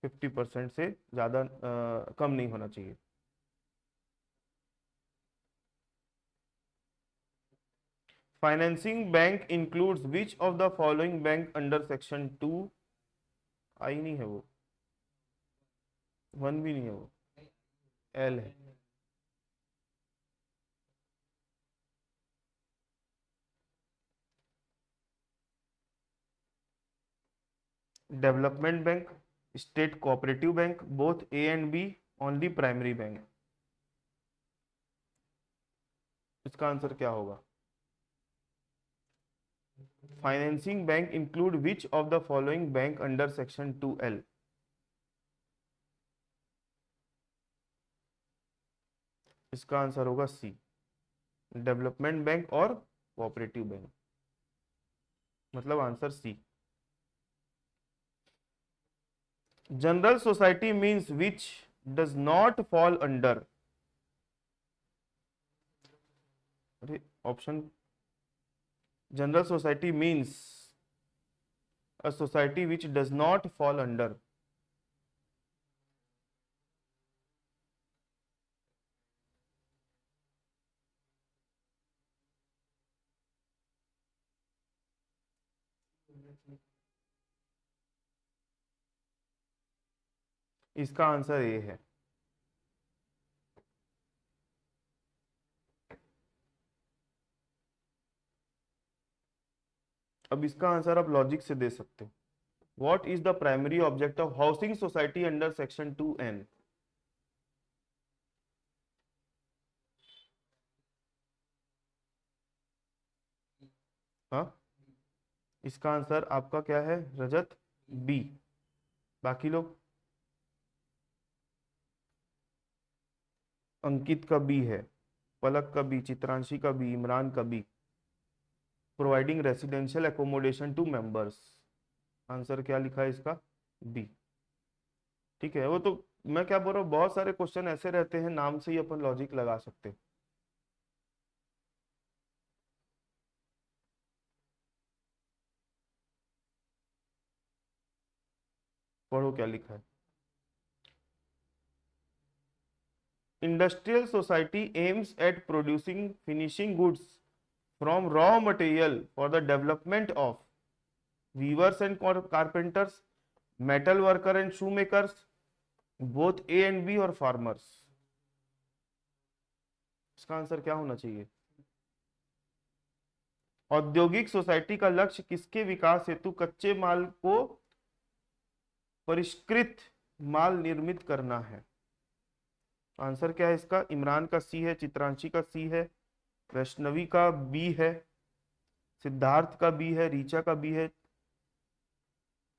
50% से ज्यादा कम नहीं होना चाहिए। Financing bank includes which of the following bank under section 2? आई नहीं है वो, 1 भी नहीं है वो, एल है। Development bank, state cooperative bank, both A and B, only primary bank. इसका आंसर क्या होगा? Financing bank include which of the following bank under section 2L? इसका आंसर होगा सी, डेवलपमेंट बैंक और कोऑपरेटिव बैंक, मतलब answer C. General society means which does not fall under, अरे option, general society means a society which does not fall under, इसका answer A है। अब इसका answer आप लॉजिक से दे सकते हो। What is the primary object of housing society under section 2N? हाँ, इसका आंसर आपका क्या है रजत? बी। बाकी लोग? अंकित का बी है, पलक का बी, चित्रांशी का बी, इमरान का B, providing residential accommodation to members. Answer क्या लिखा है इसका? बी। ठीक है, वो तो मैं क्या बोल रहा हूँ, बहुत सारे क्वेश्चन ऐसे रहते हैं नाम से ही अपन लॉजिक लगा सकते हैं। पढ़ो क्या लिखा है। Industrial society aims at producing finishing goods from raw material for the development of weavers and carpenters, metal worker and shoe makers, both A and B और फार्मर्स। इसका आंसर क्या होना चाहिए? औद्योगिक सोसाइटी का लक्ष्य किसके विकास हेतु कच्चे माल को परिष्कृत माल निर्मित करना है? आंसर क्या है इसका? इमरान का सी है, चित्रांशी का सी है, वैष्णवी का बी है, सिद्धार्थ का बी है, रीचा का बी है,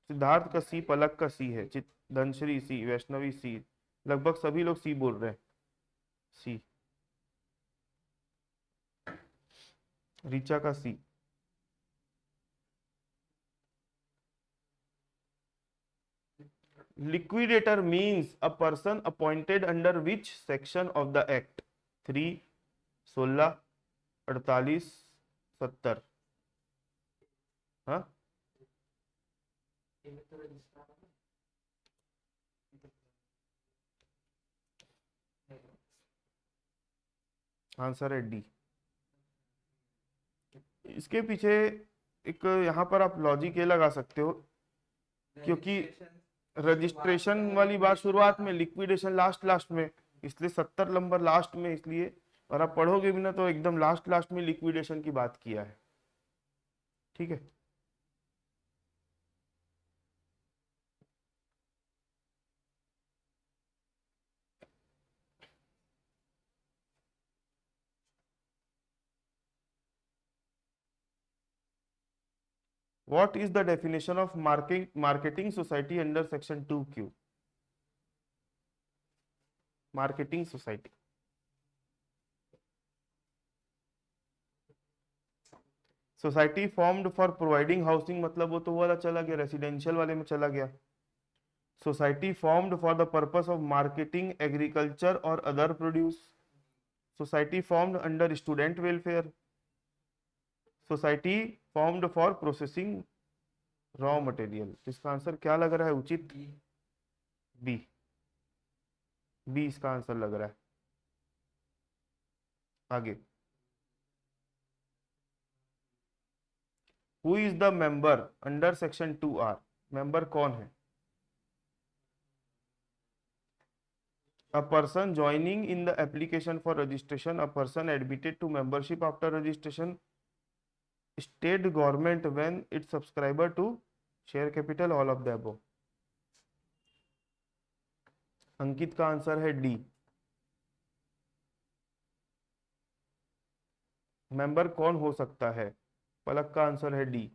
सिद्धार्थ का सी, पलक का सी है, चित धनश्री सी, वैष्णवी सी, लगभग सभी लोग सी बोल रहे हैं। सी, रीचा का C. Liquidator means a person appointed under which section of the act? 3, 16, 48 70। हाँ, आंसर है डी। इसके पीछे एक यहाँ पर आप लॉजिक ये लगा सकते हो, क्योंकि रजिस्ट्रेशन वाली बात शुरुआत में, लिक्विडेशन लास्ट लास्ट में, इसलिए 70 नंबर लास्ट में, इसलिए। और आप पढ़ोगे भी ना तो एकदम लास्ट लास्ट में लिक्विडेशन की बात किया है। ठीक है। What is the definition of marketing society under section 2Q? Marketing society, society formed for providing housing, मतलब वो तो वाला चला गया, रेसिडेंशियल वाले में चला गया। Society formed for the purpose of marketing agriculture और other produce. Society formed under student welfare. Society formed for processing raw material. इसका आंसर क्या लग रहा है उचित? बी। बी इसका आंसर लग रहा है। आगे, who is the member under section 2R? Member कौन है? A person joining in the application for registration, a person admitted to membership after registration, state government when its subscriber to share capital, all of the above। अंकित का answer है D. Member कौन हो सकता है? पलक का answer है D.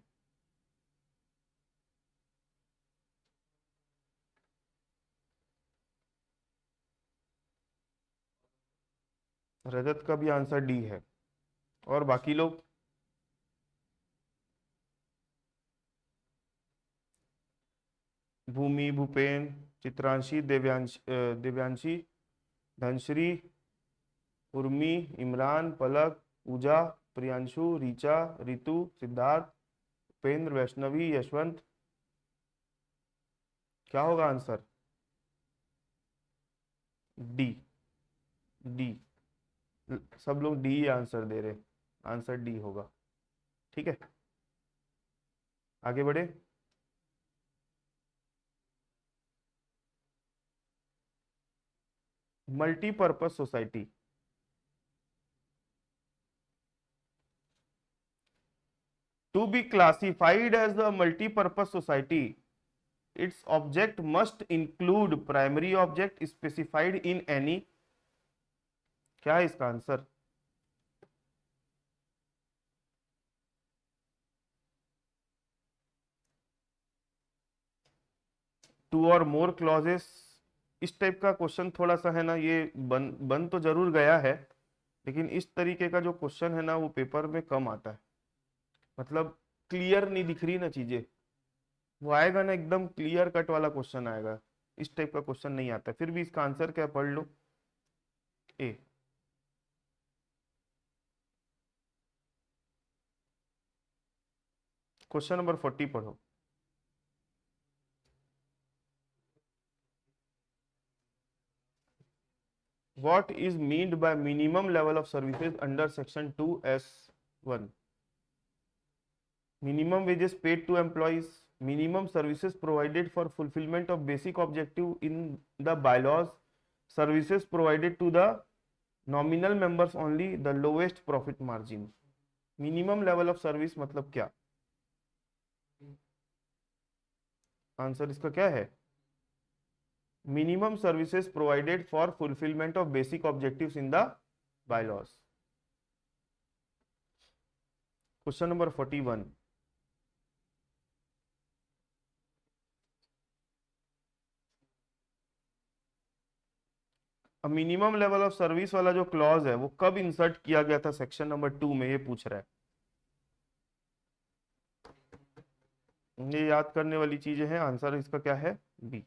रजत का भी आंसर डी है। और बाकी लोग? भूमि, भूपेन, चित्रांशी, दिव्यांशी, धनश्री, उर्मी, इमरान, पलक, पूजा, प्रियांशु, रीचा, रितु, सिद्धार्थ, उपेंद्र, वैष्णवी, यशवंत। क्या होगा आंसर? डी। डी। सब लोग डी आंसर दे रहे, आंसर डी होगा। ठीक है, आगे बढ़े। Multipurpose society, to be classified as a multi-purpose society, its object must include primary object specified in any। क्या है इसका आंसर? टू और मोर क्लॉजेस। इस टाइप का क्वेश्चन थोड़ा सा है ना, ये बन तो जरूर गया है, लेकिन इस तरीके का जो क्वेश्चन है ना वो पेपर में कम आता है। मतलब क्लियर नहीं दिख रही ना चीजें, वो आएगा ना एकदम क्लियर कट वाला क्वेश्चन आएगा। इस टाइप का क्वेश्चन नहीं आता। फिर भी इसका आंसर क्या पढ़ लो, ए। क्वेश्चन नंबर 40 पढ़ो। What is meant by minimum level of services under section 2S1? Minimum wages paid to employees, minimum services provided for fulfillment of basic objective in the bylaws, services provided to the nominal members only, the lowest profit margin। Minimum level of service मतलब क्या? Answer इसका क्या है? Minimum services provided for fulfilment of basic objectives in the bylaws. Question number 41। अब minimum level of service वाला जो clause है वो कब इंसर्ट किया गया था सेक्शन नंबर 2 में, ये पूछ रहा है। ये याद करने वाली चीजें हैं। आंसर इसका क्या है? B.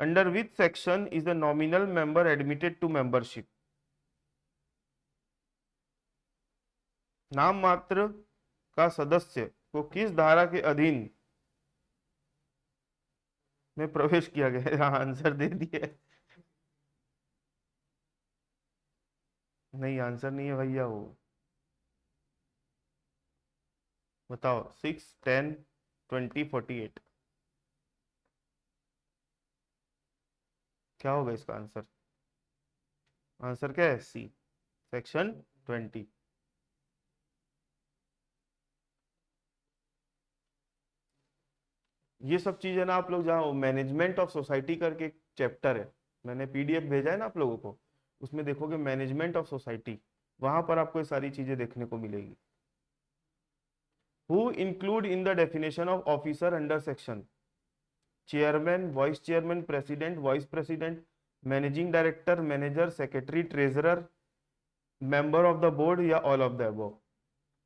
Under which section is the nominal member admitted to membership? नाम मात्र का सदस्य को किस धारा के अधीन में प्रवेश किया गया? हाँ, आंसर दे दिए। नहीं, आंसर नहीं है भैया वो। बताओ, 6, 10, 20, 48 क्या होगा इसका आंसर? आंसर क्या है? सी, सेक्शन 20। ये सब चीजें ना, आप लोग जहाँ मैनेजमेंट ऑफ सोसाइटी करके एक चैप्टर है, मैंने पीडीएफ भेजा है ना आप लोगों को, उसमें देखोगे मैनेजमेंट ऑफ सोसाइटी, वहां पर आपको ये सारी चीजें देखने को मिलेगी। Who include in the definition of officer under section? Chairman, vice chairman, president, vice president, managing director, manager, secretary, treasurer, member of the board, या ऑल ऑफ द अबव?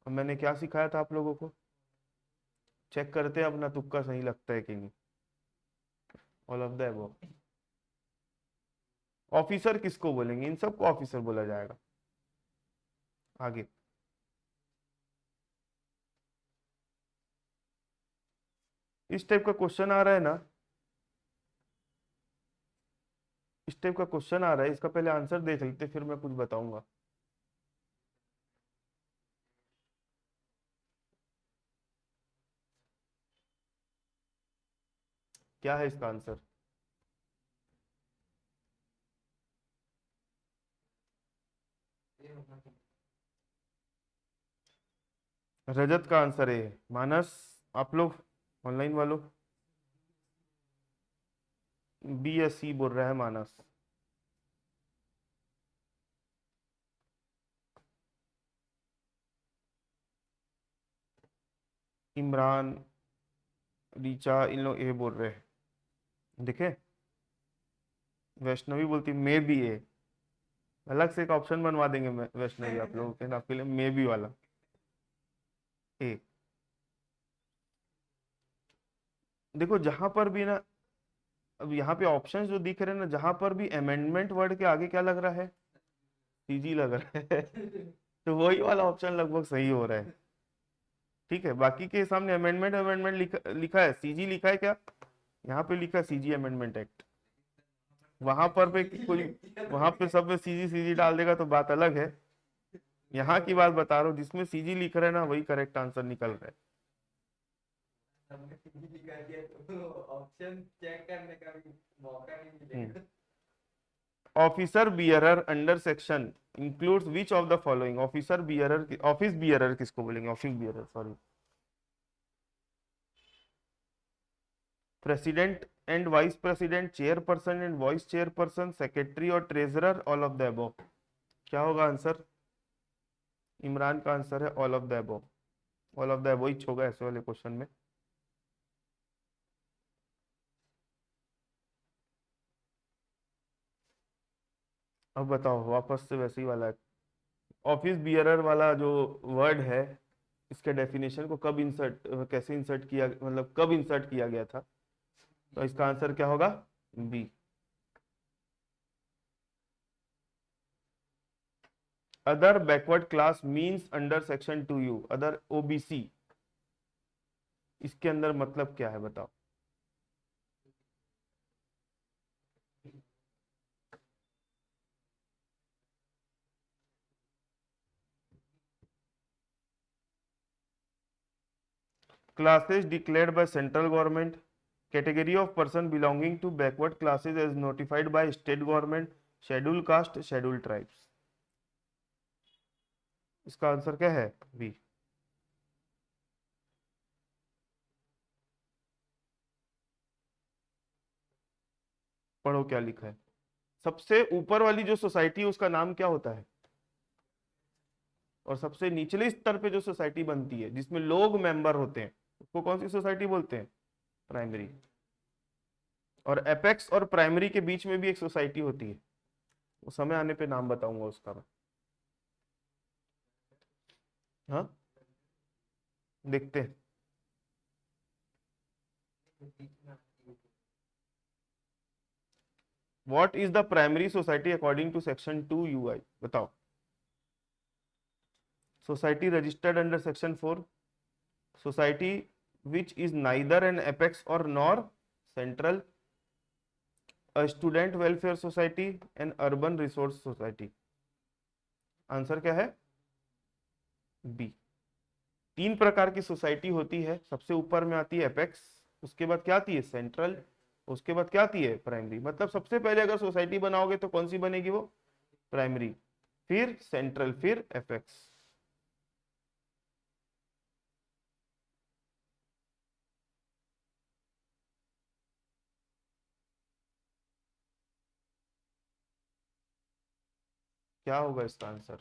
मैंने क्या सिखाया था आप लोगों को? चेक करते हैं अपना तुक्का सही लगता है कि नहीं। All of the above. Officer किसको बोलेंगे? इन सबको ऑफिसर बोला जाएगा। आगे, इस टाइप का क्वेश्चन आ रहा है ना, इस टाइप का क्वेश्चन आ रहा है, इसका पहले आंसर देख लेते फिर मैं कुछ बताऊंगा। क्या है इसका आंसर? रजत का आंसर है। मानस, आप लोग ऑनलाइन वालों, बी या सी बोल रहा है मानस। इमरान, रीचा, इन लोग ए बोल रहे हैं। देखे, वैष्णवी बोलती मे बी ए। अलग से एक ऑप्शन बनवा देंगे वैष्णवी आप लोगों के, आपके लिए मे बी वाला ए। देखो जहां पर भी ना, अब यहाँ पे ऑप्शंस जो दिख रहे हैं ना, जहां पर भी अमेंडमेंट वर्ड के आगे क्या लग रहा है? सीजी लग रहा है। तो वही वाला ऑप्शन लगभग सही हो रहा है। ठीक है, बाकी के सामने अमेंडमेंट अमेंडमेंट लिखा है, सीजी लिखा है क्या? यहाँ पे लिखा है सीजी अमेंडमेंट एक्ट। वहां पर पे कोई, वहां पे सब में सीजी सीजी डाल देगा तो बात अलग है। यहाँ की बात बता रहा हूँ, जिसमें सीजी लिख रहा है ना, वही करेक्ट आंसर निकल रहा है। हमने सीधी लिखा दिया तो ऑप्शन चेक करने का भी मौका नहीं मिलेगा। Officer bearer under section includes which of the following? Officer bearer, office bearer किसको बोलेंगे? Office bearer, sorry. President and vice president, chairperson and vice chairperson, secretary और treasurer, all of the above? क्या होगा आंसर? इमरान का answer है all of the above. All of the above ही होगा ऐसे वाले क्वेश्चन में। अब बताओ, वापस से वैसे ही वाला है। ऑफिस बियरर वाला जो वर्ड है, इसके डेफिनेशन को कब इंसर्ट, कैसे इंसर्ट किया, मतलब कब इंसर्ट किया गया था? तो इसका आंसर क्या होगा? B. Other backward class means under section 2U, other OBC, इसके अंदर मतलब क्या है बताओ? Classes declared by central government, category of person belonging to backward classes as notified by state government, schedule caste, schedule tribes. इसका answer क्या है? B. पढ़ो क्या लिखा है। सबसे ऊपर वाली जो सोसाइटी है उसका नाम क्या होता है? और सबसे निचले स्तर पे जो सोसाइटी बनती है जिसमें लोग मेंबर होते हैं, उसको कौन सी सोसाइटी बोलते हैं? प्राइमरी। और एपेक्स और प्राइमरी के बीच में भी एक सोसाइटी होती है, वो समय आने पे नाम बताऊंगा उसका मैं। हाँ, देखते हैं। What is the primary society according to section 2 UI, बताओ। Society registered under section 4, society which is neither an apex or nor central, a student welfare society, an urban resource society। Answer क्या है? B. तीन प्रकार की society होती है, सबसे ऊपर में आती है एपेक्स, उसके बाद क्या आती है सेंट्रल, उसके बाद क्या आती है प्राइमरी। मतलब सबसे पहले अगर सोसाइटी बनाओगे तो कौन सी बनेगी? वो प्राइमरी, फिर सेंट्रल, फिर एपेक्स। क्या होगा इसका answer?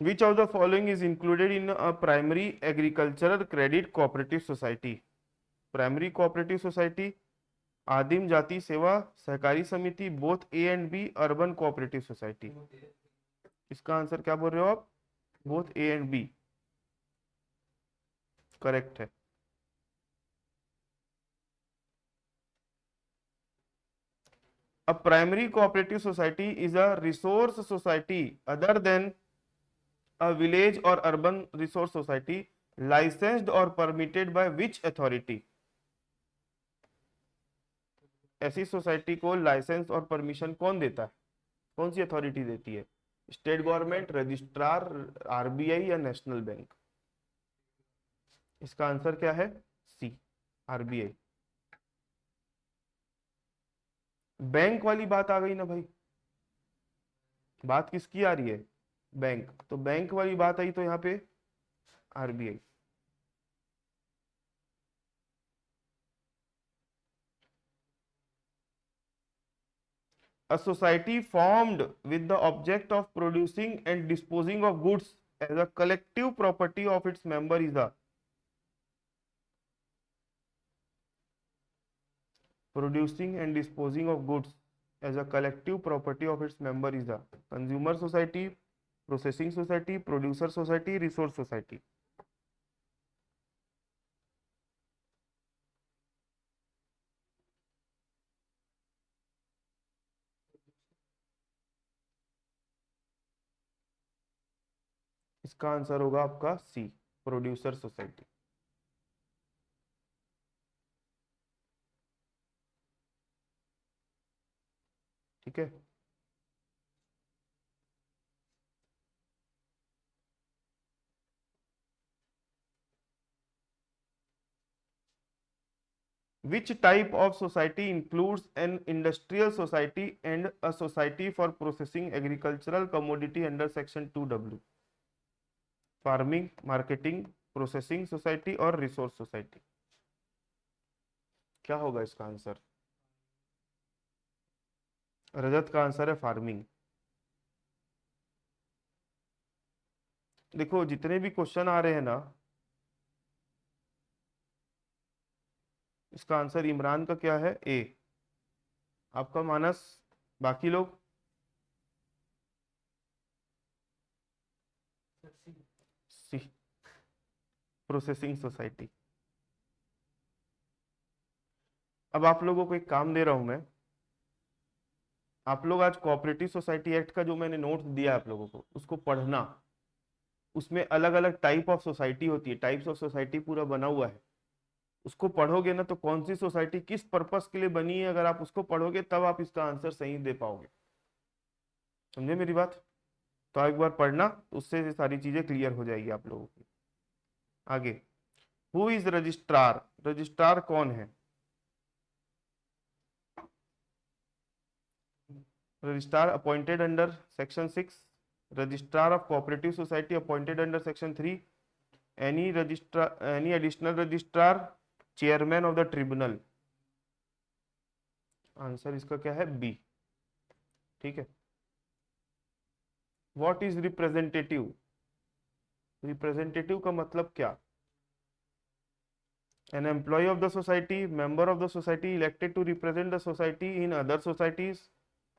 Which of the following is included in a primary agricultural credit cooperative society? Primary cooperative society, आदिम जाति सेवा सहकारी समिति, both A and B, urban cooperative society. इसका आंसर क्या बोल रहे हो आप? Both A and B correct है। A primary cooperative society is a resource society other than a village or urban resource society licensed or permitted by which authority? ऐसी society को licence और परमिशन कौन देता है? कौन सी अथॉरिटी देती है? स्टेट गवर्नमेंट, रजिस्ट्रार, आरबीआई या नेशनल बैंक? इसका आंसर क्या है? सी, आरबीआई। बैंक वाली बात आ गई ना भाई, बात किसकी आ रही है? बैंक। तो बैंक वाली बात आई तो यहाँ पे RBI. A society formed with the object of producing and disposing of goods as a collective property of its member is a producing and disposing of goods as a collective property of its member is a consumer society, processing society, producer society, resource society। इसका answer होगा आपका सी, producer society. ठीक है। Which type of society includes an industrial society and a society for processing agricultural commodity under section 2W? Farming, marketing, processing society और resource society. क्या होगा इसका answer? रजत का आंसर है फार्मिंग। देखो जितने भी क्वेश्चन आ रहे हैं ना, इसका आंसर इमरान का क्या है? ए। आपका मानस, बाकी लोग? सी, प्रोसेसिंग सोसाइटी। अब आप लोगों को एक काम दे रहा हूं मैं, आप लोग आज कोऑपरेटिव सोसाइटी एक्ट का जो मैंने नोट दिया आप लोगों को उसको पढ़ना। उसमें अलग अलग टाइप ऑफ सोसाइटी होती है, टाइप्स ऑफ सोसाइटी पूरा बना हुआ है। उसको पढ़ोगे ना तो कौन सी सोसाइटी किस पर्पस के लिए बनी है, अगर आप उसको पढ़ोगे तब आप इसका आंसर सही दे पाओगे। समझे मेरी बात? तो आप एक बार पढ़ना, उससे ये सारी चीजें क्लियर हो जाएगी आप लोगों की। आगे, हु इज रजिस्ट्रार? रजिस्ट्रार कौन है? Registrar appointed under section 6, registrar of cooperative society appointed under section 3, any registrar, any additional registrar, chairman of the tribunal. Answer इसका क्या है? बी। ठीक है। What is representative? रिप्रेजेंटेटिव का मतलब क्या? An employee of the society, member of the society elected to represent the society in other societies,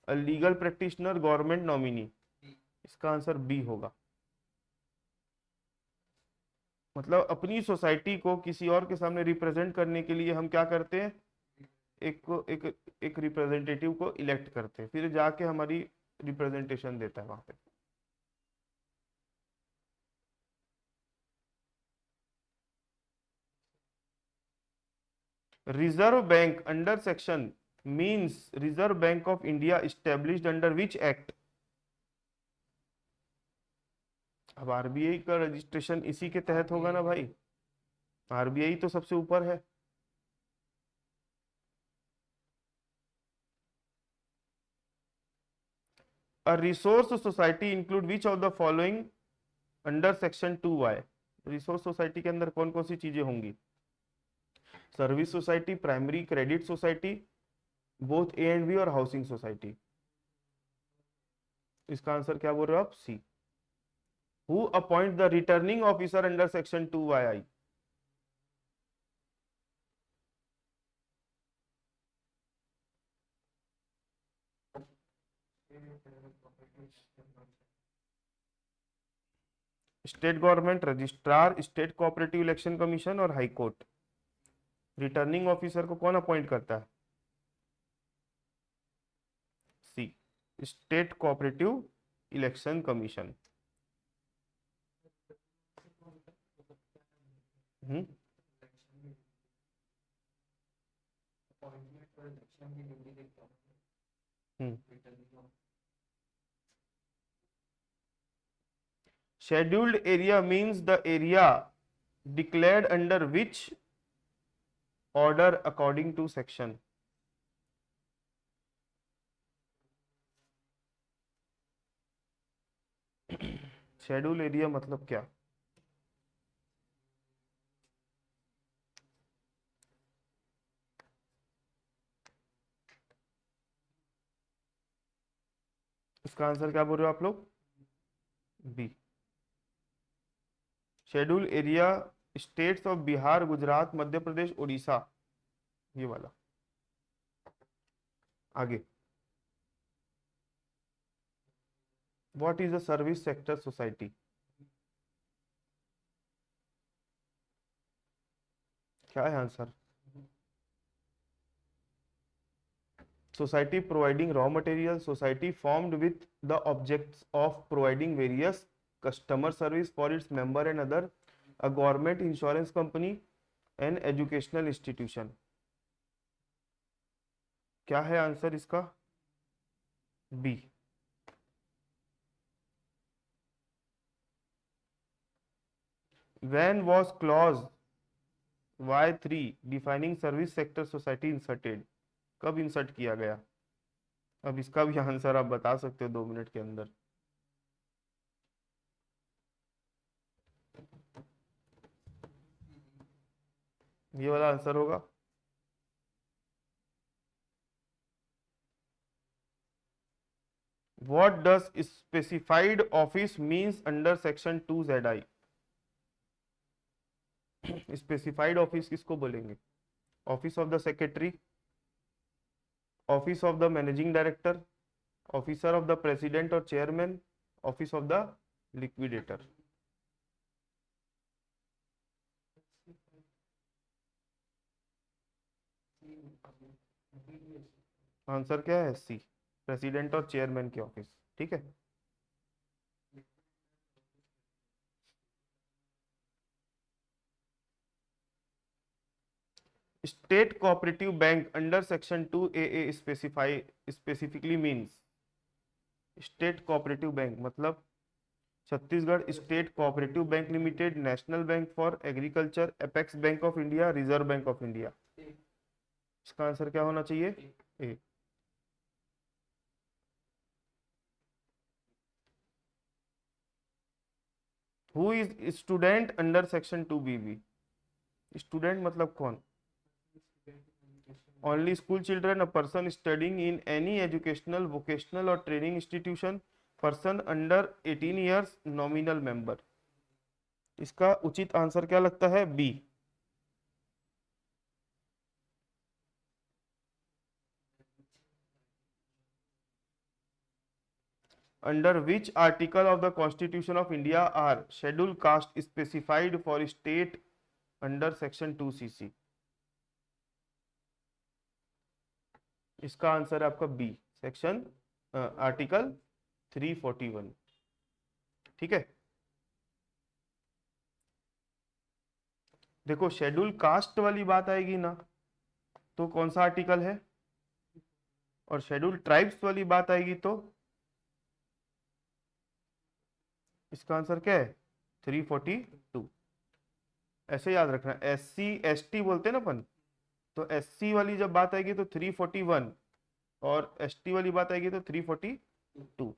a legal practitioner, government nominee। इसका answer B होगा। मतलब अपनी सोसाइटी को किसी और के सामने रिप्रेजेंट करने के लिए हम क्या करते हैं, एक रिप्रेजेंटेटिव को इलेक्ट करते हैं, फिर जाके हमारी रिप्रेजेंटेशन देता है वहां पे। Reserve bank under section means reserve bank of India established under which act. अब आरबीआई का रजिस्ट्रेशन इसी के तहत होगा ना भाई, आरबीआई तो सबसे ऊपर है। A resource society include which of the following under section 2Y। Resource society के अंदर कौन कौन सी चीजें होंगी, service society, primary credit society, both A and B, और हाउसिंग सोसाइटी। इसका आंसर क्या बोल रहे हो आप, C. Who appoint the returning officer under section 2YI। State government, registrar, state cooperative election commission और हाई कोर्ट। रिटर्निंग ऑफिसर को कौन अपॉइंट करता है, C, state cooperative election commission. Hmm hmm scheduled area means the area declared under which order according to section। Schedule area मतलब क्या, इसका answer क्या बोल रहे हो आप लोग, B. Schedule area states of Bihar, Gujarat, Madhya Pradesh, Orissa, ये वाला। आगे, what is a service sector society, क्या है answer, society providing raw materials, society formed with the objects of providing various customer service for its member and other, a government insurance company, an educational institution। क्या है answer इसका, B. when was clause Y3 defining service sector society inserted, कब insert किया गया। अब इसका भी answer आप बता सकते हो 2 मिनट के अंदर। ये वाला आंसर होगा। What does specified office means under section 2ZI। Specified office किसको बोलेंगे, office of the secretary, office of the managing director, officer of the president और chairman, office of the liquidator. Answer क्या है, सी, प्रेसिडेंट और chairman के office. ठीक है, state cooperative bank under section 2AA specify specifically means. State cooperative bank मतलब Chhattisgarh state cooperative bank limited, national bank for agriculture, apex bank of India, reserve bank of India. इसका answer क्या होना चाहिए, A. Who is student under section 2BB। Student मतलब कौन, only school children, a person studying in any educational, vocational और training institution, person under 18 years, nominal member. इसका उचित answer क्या लगता है, B. under which article of the Constitution of India are scheduled caste specified for state under section 2cc? इसका answer है आपका B, section article 341। ठीक है, देखो शेड्यूल कास्ट वाली बात आएगी ना तो कौन सा आर्टिकल है, और शेड्यूल ट्राइब्स वाली बात आएगी तो इसका आंसर क्या है 342। ऐसे याद रखना, SC ST बोलते हैं ना अपन, तो SC वाली जब बात आएगी तो 341 और ST वाली बात आएगी तो 342।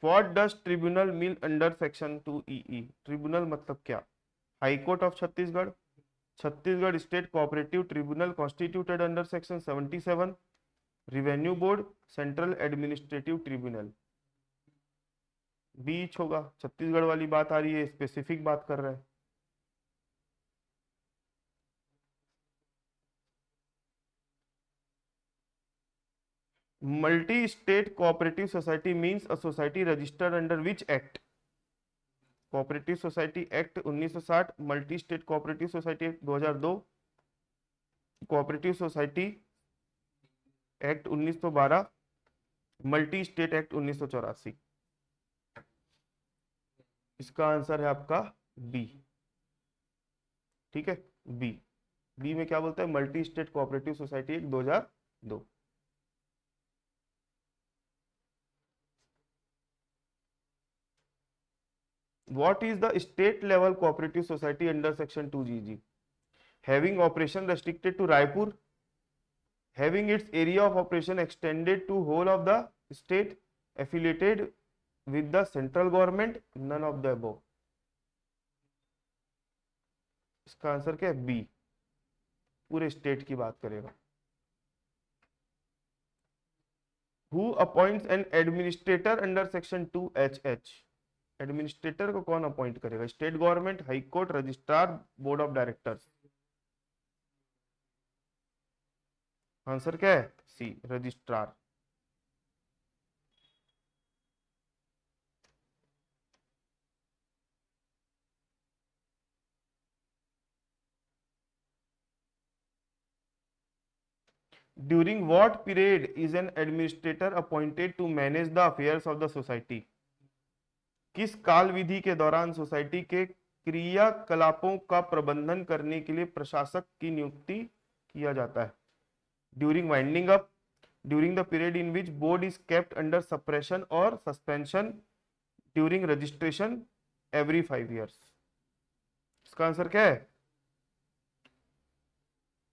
What does tribunal mean under section 2EE? Tribunal मतलब क्या? High court of Chhattisgarh, Chhattisgarh state cooperative tribunal constituted under section 77, revenue board, central administrative tribunal. बीच होगा, छत्तीसगढ़ वाली बात आ रही है, स्पेसिफिक बात कर रहा है। Multi state cooperative society means a society registered under which act? Cooperative society act 1960, multi state cooperative society act 2002, cooperative society act 1912, multi state act 1984। इसका आंसर है आपका बी। ठीक है, बी। बी में क्या बोलता है? Multi state cooperative society act 2002। What is the state level cooperative society under section 2GG? Having operation restricted to Raipur, having its area of operation extended to whole of the state, affiliated with the central government, none of the above। इसका answer क्या है? B, पूरे state की बात करेगा। Who appoints an administrator under section 2HH? Administrator को कौन appoint करेगा? State government, high court, registrar, board of directors. Answer क्या है? C, registrar. During what period is an administrator appointed to manage the affairs of the society? किस काल विधि के दौरान society के क्रियाकलापों का प्रबंधन करने के लिए प्रशासक की नियुक्ति किया जाता है? During winding up, during the period in which board is kept under suppression और suspension, during registration, every 5 years। इसका आंसर क्या है?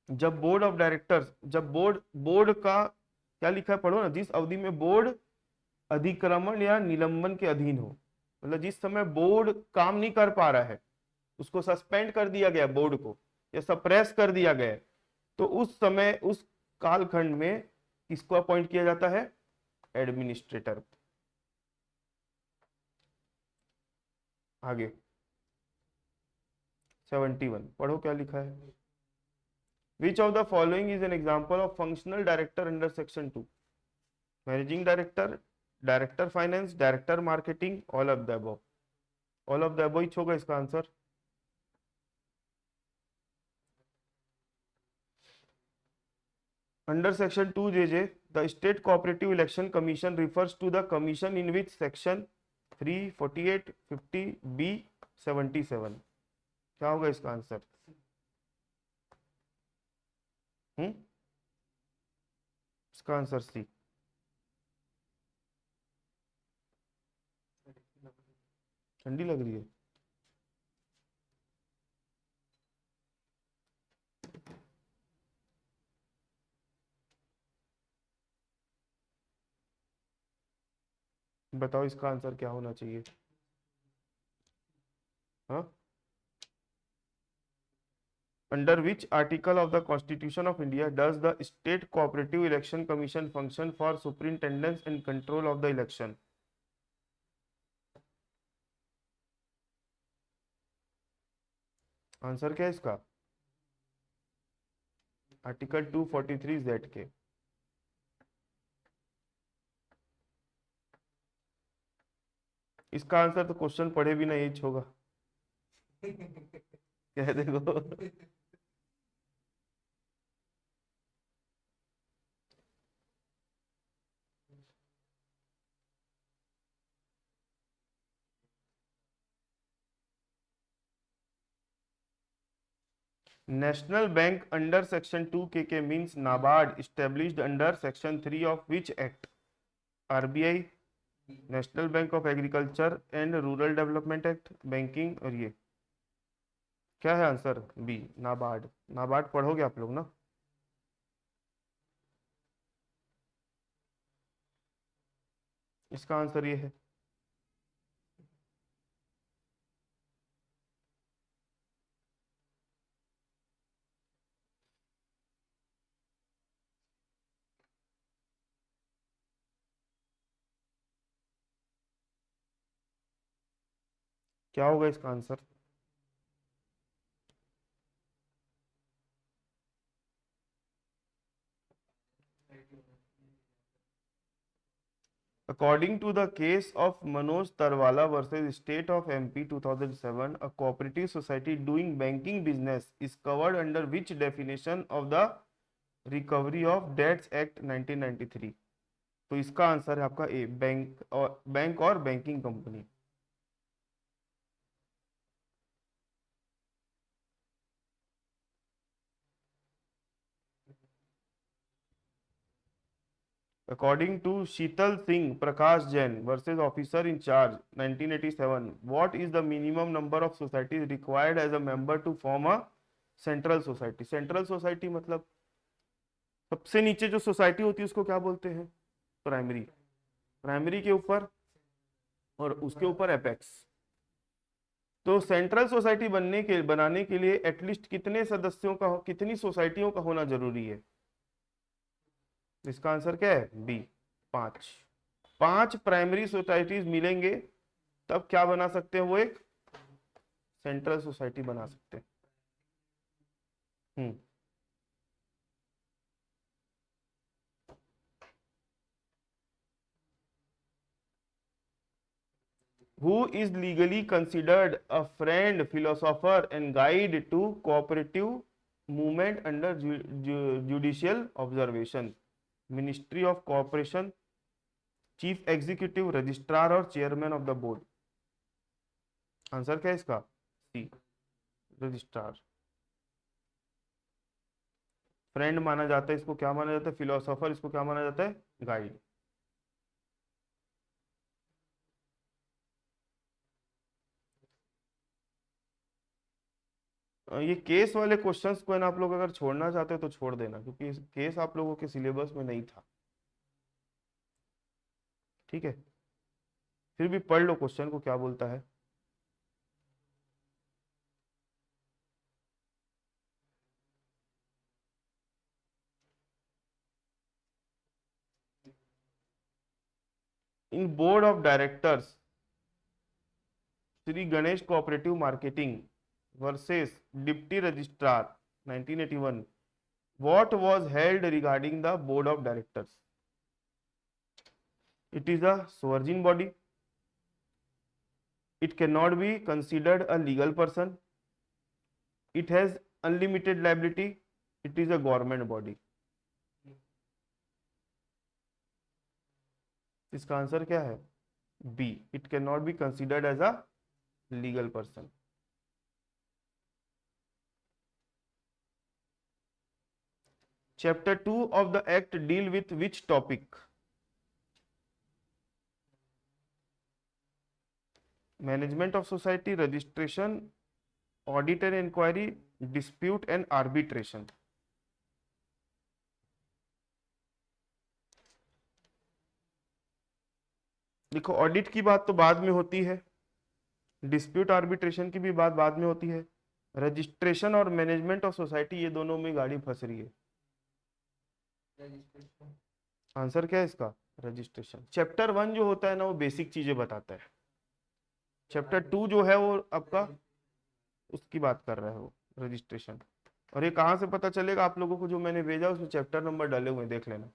जब बोर्ड ऑफ डायरेक्टर्स, जब बोर्ड का क्या लिखा है पढ़ो ना, जिस अवधि में बोर्ड अधिक्रमण या निलंबन के अधीन हो, मतलब जिस समय बोर्ड काम नहीं कर पा रहा है, उसको सस्पेंड कर दिया गया बोर्ड को, या सप्रेस कर दिया गया, तो उस समय उस कालखंड में किसको अपॉइंट किया जाता है? एडमिनिस्ट्रेटर। आगे 71 पढ़ो क्या लिखा है। Which of the following is an example of functional director under section 2? Managing director, director finance, director marketing, all of the above. All of the above ही होगा इसका answer. Under section 2JJ, the State Cooperative Election Commission refers to the commission in which section 348, 50B, 77। क्या होगा इसका answer? इसका answer C. ठंडी लग रही है? बताओ इसका आंसर क्या होना चाहिए? हाँ, under which article of the Constitution of India does the State Cooperative Election Commission function for superintendence and control of the election? Answer क्या है इसका? आर्टिकल 243 Z के। इसका आंसर तो क्वेश्चन पढ़े भी नहीं होगा। कह देखो। नेशनल बैंक अंडर सेक्शन 2 के means NABARD established under section 3 of which act? RBI, national bank of agriculture and rural development act, banking, और ये क्या है आंसर? बी, नाबार्ड। नाबार्ड पढ़ोगे आप लोग ना? इसका आंसर ये है। क्या होगा इसका answer? According to the case of Manoj Tarwala versus State of MP 2007, a cooperative society doing banking business is covered under which definition of the Recovery of Debts Act 1993? तो इसका आंसर है आपका ए, bank और banking company. According to Sheetal Singh Prakash Jain versus Officer in Charge 1987, what is the minimum number of societies required as a member to form a central society? Central society मतलब सबसे नीचे जो society होती है उसको क्या बोलते हैं? प्राइमरी। प्राइमरी के ऊपर और उसके ऊपर एपेक्स। तो सेंट्रल सोसाइटी बनाने के लिए एटलीस्ट कितने सदस्यों का कितनी सोसाइटियों का होना जरूरी है? इसका आंसर क्या है? बी, 5। 5 प्राइमरी सोसाइटीज मिलेंगे तब क्या बना सकते हैं? वो एक सेंट्रल सोसाइटी बना सकते हैं। Who is legally considered a friend, philosopher, and guide to cooperative movement under judicial observation? Ministry of Cooperation, Chief Executive, Registrar और Chairman of the Board? Answer क्या है इसका? सी, रजिस्ट्रार। फ्रेंड माना जाता है, इसको क्या माना जाता है? फिलोसोफर। इसको क्या माना जाता है? गाइड। ये केस वाले क्वेश्चंस को है ना, आप लोग अगर छोड़ना चाहते हो तो छोड़ देना, क्योंकि केस आप लोगों के सिलेबस में नहीं था। ठीक है, फिर भी पढ़ लो क्वेश्चन को क्या बोलता है। इन board of directors Shri Ganesh cooperative marketing versus deputy registrar 1981, what was held regarding the board of directors? It is a sovereign body. It cannot be considered a legal person. It has unlimited liability. It is a government body. इसका answer क्या है? B, it can not be considered as a legal person. Chapter 2 of the act deal with which topic? Management of society, registration, audit and inquiry, dispute and arbitration. देखो, audit की बात तो बाद में होती है, डिस्प्यूट आर्बिट्रेशन की भी बात बाद में होती है, रजिस्ट्रेशन और मैनेजमेंट ऑफ सोसाइटी ये दोनों में गाड़ी फंस रही है। आंसर क्या है इसका? रजिस्ट्रेशन। चैप्टर 1 जो होता है ना वो बेसिक चीजें बताता है। चैप्टर 2 जो है वो आपका उसकी बात कर रहा है, वो रजिस्ट्रेशन। और ये कहाँ से पता चलेगा आप लोगों को? जो मैंने भेजा उसमें चैप्टर नंबर डाले हुए देख लेना।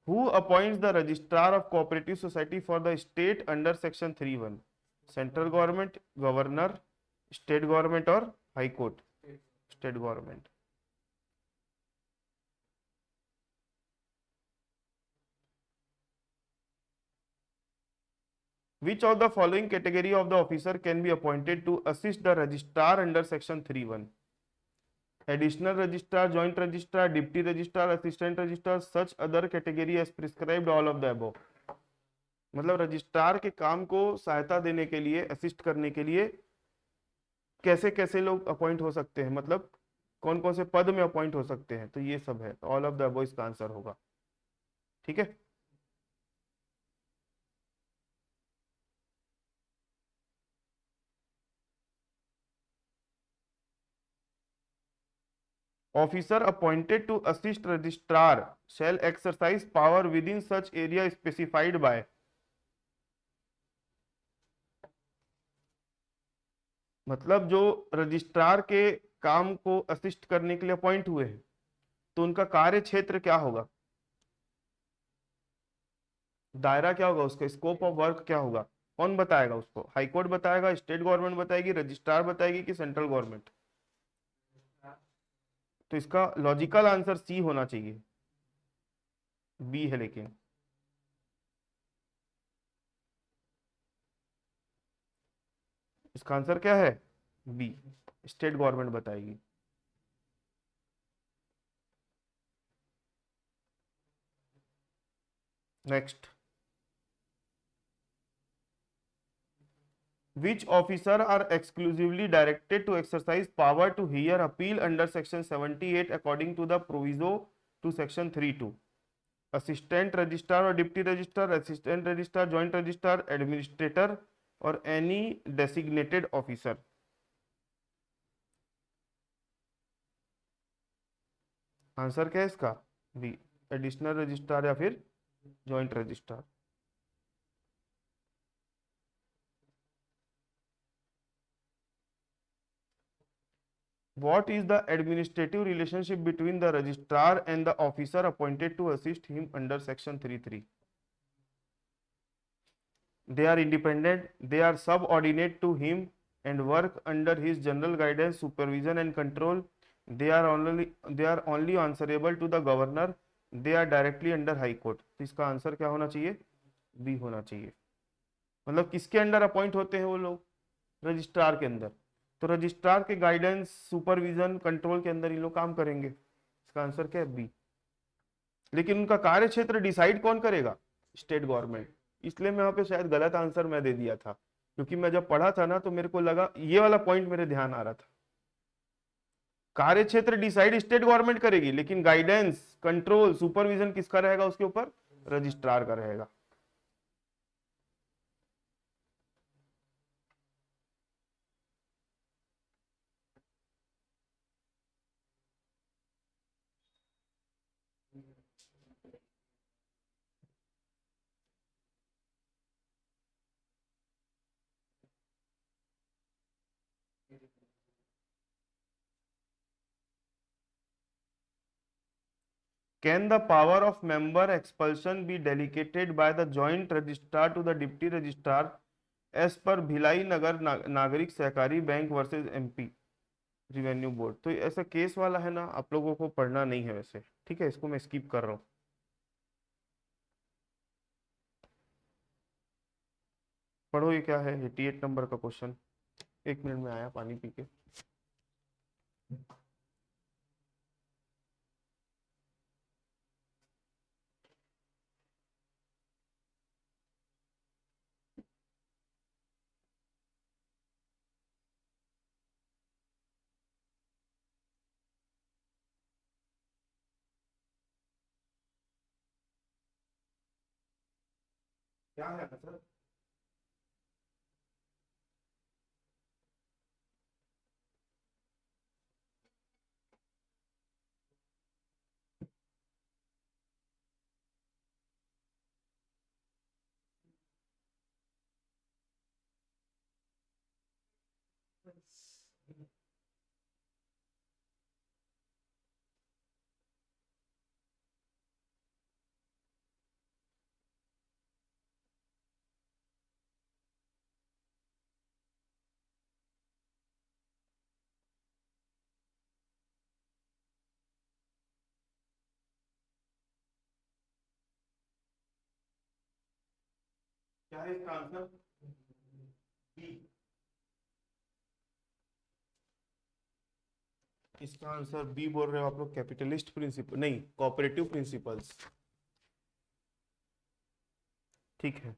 Who appoints the registrar of cooperative society for the state under section 3(1)? Central government, governor, state government और high court? State government. Which of the following category of the officer can be appointed to assist the registrar under section 3(1)? Additional registrar, joint registrar, deputy registrar, assistant registrar, such other category as prescribed, all of the above. मतलब registrar के काम को सहायता देने के लिए, assist करने के लिए कैसे कैसे लोग अपॉइंट हो सकते हैं, मतलब कौन कौन से पद में अपॉइंट हो सकते हैं, तो ये सब है, ऑल ऑफ द अबव इसका आंसर होगा। ठीक है, officer appointed to assist registrar shall exercise power within such area specified by। मतलब जो रजिस्ट्रार के काम को असिस्ट करने के लिए अपॉइंट हुए हैं तो उनका कार्य क्षेत्र क्या होगा, दायरा क्या होगा, उसका स्कोप ऑफ वर्क क्या होगा, कौन बताएगा उसको? हाई कोर्ट बताएगा, स्टेट गवर्नमेंट बताएगी, रजिस्ट्रार बताएगी कि सेंट्रल गवर्नमेंट? तो इसका लॉजिकल आंसर सी होना चाहिए, बी है लेकिन। इसका आंसर क्या है? बी, स्टेट गवर्नमेंट बताएगी। Next, which officer are exclusively directed to exercise power to hear appeal under section 78 according to the proviso to section 3(2)? assistant registrar or deputy registrar, assistant registrar, joint registrar, administrator or any designated officer? Answer क्या है इसका? B, additional registrar या फिर joint registrar. What is the administrative relationship between the registrar and the officer appointed to assist him under section 3(3)? They are independent, they are subordinate to him and work under his general guidance, supervision and control. They are only answerable to the governor. They are directly under high court. तो इसका answer क्या होना चाहिए? B होना चाहिए। मतलब किसके under appoint होते हैं वो लोग? रजिस्ट्रार के अंदर। तो रजिस्ट्रार के गाइडेंस, सुपरविजन, कंट्रोल के अंदर ये लोग काम करेंगे। इसका आंसर क्या है? बी। लेकिन उनका कार्य क्षेत्र डिसाइड कौन करेगा? State government. इसलिए मैं यहाँ पे शायद गलत आंसर मैं दे दिया था, क्योंकि मैं जब पढ़ा था ना तो मेरे को लगा ये वाला पॉइंट मेरे ध्यान आ रहा था। कार्य क्षेत्र डिसाइड स्टेट गवर्नमेंट करेगी, लेकिन गाइडेंस, कंट्रोल, सुपरविजन किसका रहेगा उसके ऊपर? रजिस्ट्रार का रहेगा। Can the power of member expulsion be delegated by the joint registrar to the deputy registrar as per Bhilai नगर नागरिक सहकारी bank versus MP revenue board? तो ऐसा केस वाला है ना, आप लोगों को पढ़ना नहीं है वैसे, ठीक है, इसको मैं स्किप कर रहा हूँ। पढ़ो, ये क्या है? 88 नंबर का क्वेश्चन। एक मिनट में आया, पानी पी के। क्या है सर? क्या है इसका आंसर? बी। इसका आंसर बी बोल रहे हो आप लोग, कैपिटलिस्ट प्रिंसिपल नहीं, कोऑपरेटिव प्रिंसिपल्स। ठीक है,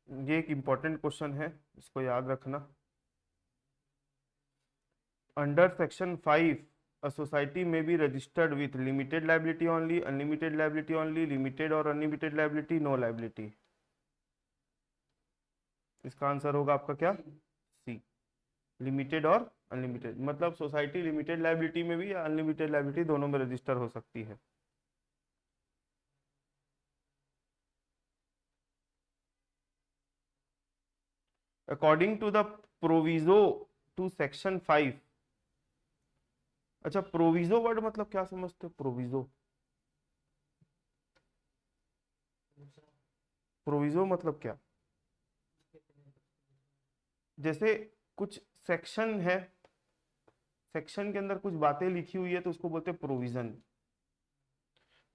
ये एक इंपॉर्टेंट क्वेश्चन है, इसको याद रखना। Under section 5 a society may be registered with limited liability only, unlimited liability only, limited और unlimited liability, no liability। इसका आंसर होगा आपका क्या? सी, लिमिटेड और अनलिमिटेड। मतलब सोसाइटी लिमिटेड लाइबिलिटी में भी या अनलिमिटेड लाइबिलिटी दोनों में रजिस्टर हो सकती है। According to the proviso to section 5। अच्छा, प्रोविजो वर्ड मतलब क्या समझते हो? प्रोविजो, प्रोविजो मतलब क्या? जैसे कुछ सेक्शन है, सेक्शन के अंदर कुछ बातें लिखी हुई है तो उसको बोलते हैं प्रोविजन।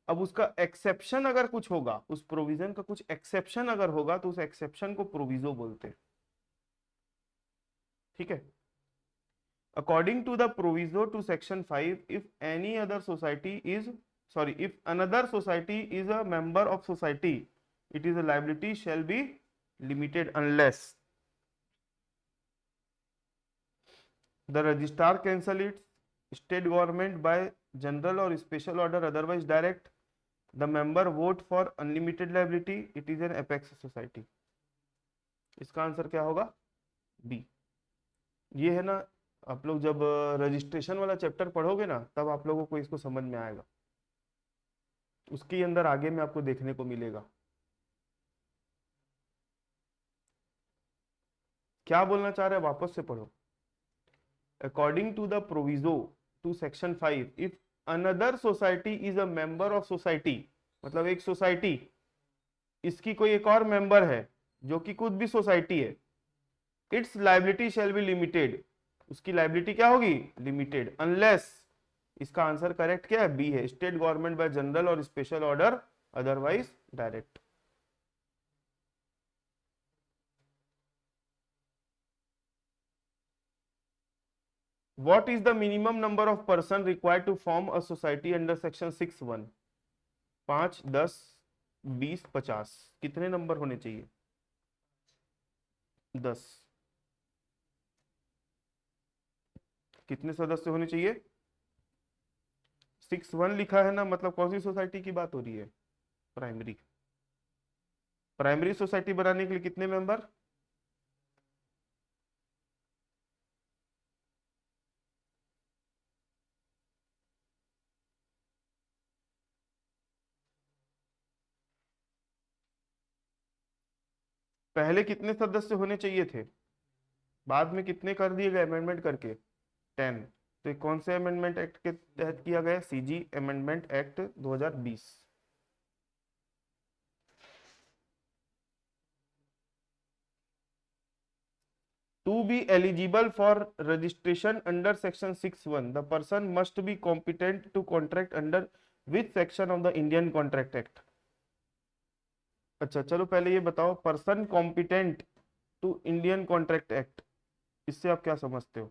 अब उसका एक्सेप्शन अगर कुछ होगा, उस प्रोविजन का कुछ एक्सेप्शन अगर होगा तो उस एक्सेप्शन को प्रोविजो बोलते हैं। ठीक है। According to the proviso to section 5, if any other society is sorry if another society is a member of society, it is a liability shall be limited unless the registrar cancel its, state government by general or special order, otherwise direct the member vote for unlimited liability, it is an apex society। इसका answer क्या होगा? B. ये है ना, आप लोग जब registration वाला चैप्टर पढ़ोगे ना तब आप लोगों को इसको समझ में आएगा, उसके अंदर आगे में आपको देखने को मिलेगा। क्या बोलना चाह रहे हैं, वापस से पढ़ो। According to the proviso to section 5, if another society is a member of society, मतलब एक सोसाइटी, इसकी कोई एक और मेंबर है जो कि खुद भी सोसाइटी है, it's liability shall be limited, उसकी लाइबिलिटी क्या होगी? लिमिटेड, अनलेस, इसका आंसर करेक्ट क्या है? बी है, स्टेट गवर्नमेंट बाय जनरल और special order, otherwise direct. What is the minimum number of person required to form a society under section 6(1)? 5, 10, 20, 50, कितने number होने चाहिए? 10। कितने सदस्य होने चाहिए? 6(1) लिखा है ना, मतलब कौन सी सोसाइटी की बात हो रही है? प्राइमरी। प्राइमरी सोसाइटी बनाने के लिए कितने मेंबर? पहले कितने सदस्य होने चाहिए थे? बाद में कितने कर दिए गए अमेंडमेंट करके? 10। तो ये कौन से अमेंडमेंट एक्ट के तहत किया गया? CG amendment act 2020। To be eligible for registration under section 6(1), the person must be competent to contract under which section of the Indian Contract Act? अच्छा चलो पहले ये बताओ, person competent to Indian contract act, इससे आप क्या समझते हो?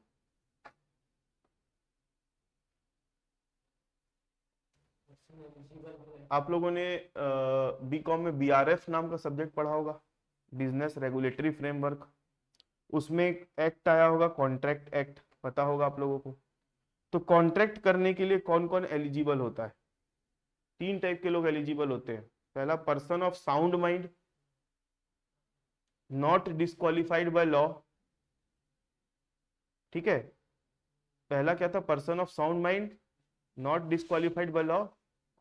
आप लोगों ने बीकॉम में बीआरएफ नाम का सब्जेक्ट पढ़ा होगा, बिजनेस रेगुलेटरी फ्रेमवर्क। उसमें एक एक्ट आया होगा, कॉन्ट्रैक्ट एक्ट, पता होगा आप लोगों को। तो कॉन्ट्रैक्ट करने के लिए कौन कौन एलिजिबल होता है? 3 टाइप के लोग एलिजिबल होते हैं। पहला, person of sound mind, not disqualified by law. ठीक है, पहला क्या था? Person of sound mind, not disqualified by law,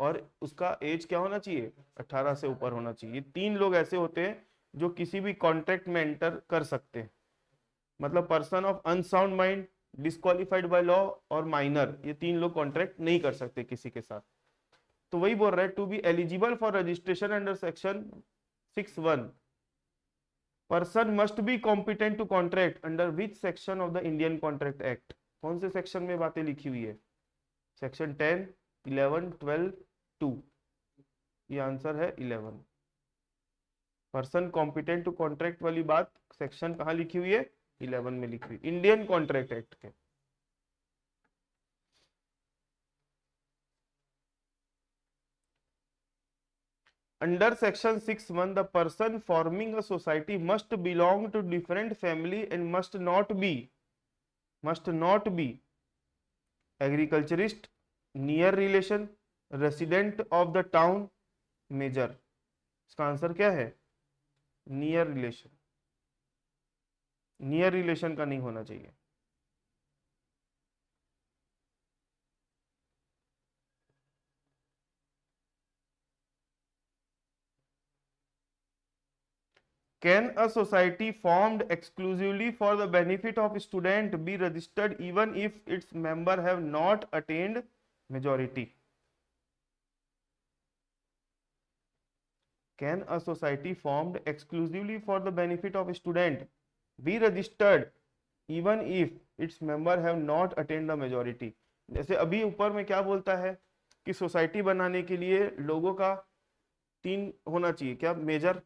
और उसका एज क्या होना चाहिए? 18 से ऊपर होना चाहिए। ये 3 लोग ऐसे होते हैं जो किसी भी कॉन्ट्रैक्ट में एंटर कर सकते हैं। मतलब person of unsound mind, disqualified by law और माइनर, ये 3 लोग कॉन्ट्रैक्ट नहीं कर सकते किसी के साथ। तो वही बोल रहा है, to be eligible for registration under section 6(1), person must be competent to contract under which section of the Indian contract act. कौन से सेक्शन में बातें लिखी हुई है? सेक्शन 10, 11, 12, 2। ये आंसर है 11। पर्सन कॉम्पिटेंट टू कॉन्ट्रैक्ट वाली बात सेक्शन कहाँ लिखी हुई है? 11 में लिखी हुई, इंडियन कॉन्ट्रैक्ट एक्ट के। Under section 6(1), the person forming a society must belong to different family and must not be agriculturist, near relation, resident of the town, major। इसका आंसर क्या है? Near relation. नियर रिलेशन का नहीं होना चाहिए। Can a society formed exclusively for the benefit of student be registered even if its member have not attained majority? Can a society formed exclusively for the benefit of student be registered even if its member have not attained the majority? जैसे अभी ऊपर में क्या बोलता है कि society बनाने के लिए लोगों का 3 होना चाहिए, क्या? मेजर,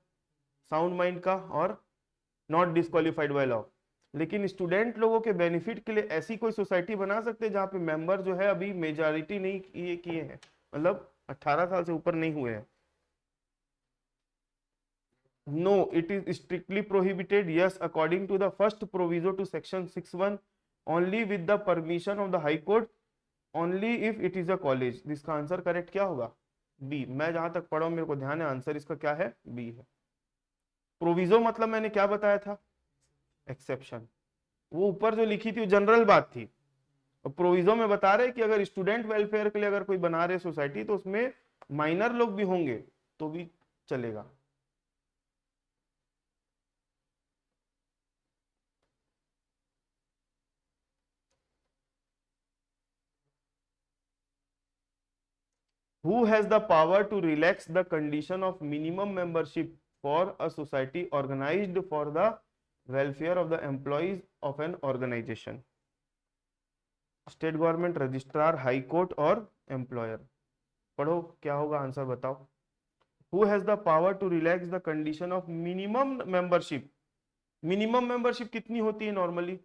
साउंड माइंड का, और नॉट डिस्क्वालिफाइड बाय लॉ। लेकिन स्टूडेंट लोगों के बेनिफिट के लिए ऐसी कोई सोसाइटी बना सकते हैं जहां पे मेंबर जो है अभी मेजॉरिटी नहीं किए हैं, मतलब 18 साल से ऊपर नहीं हुए हैं? No, it is strictly prohibited. Yes, according to the first proviso to section 6(1), only with the permission of the High Court, only if it is a college। इसका आंसर करेक्ट क्या होगा? बी। मैं जहां तक पढ़ा हूं मेरे को ध्यान है, आंसर इसका क्या है? बी है। प्रोविजो मतलब मैंने क्या बताया था? एक्सेप्शन। वो ऊपर जो लिखी थी वो जनरल बात थी, और प्रोविजो में बता रहे कि अगर स्टूडेंट वेलफेयर के लिए अगर कोई बना रहे सोसाइटी तो उसमें माइनर लोग भी होंगे तो भी चलेगा। Who has the power to relax the condition of minimum membership for a society organized for the welfare of the employees of an organization? State government, registrar, high court और employer. पढ़ो क्या होगा आंसर, बताओ। Who has the power to relax the condition of minimum membership? Minimum membership कितनी होती है normally?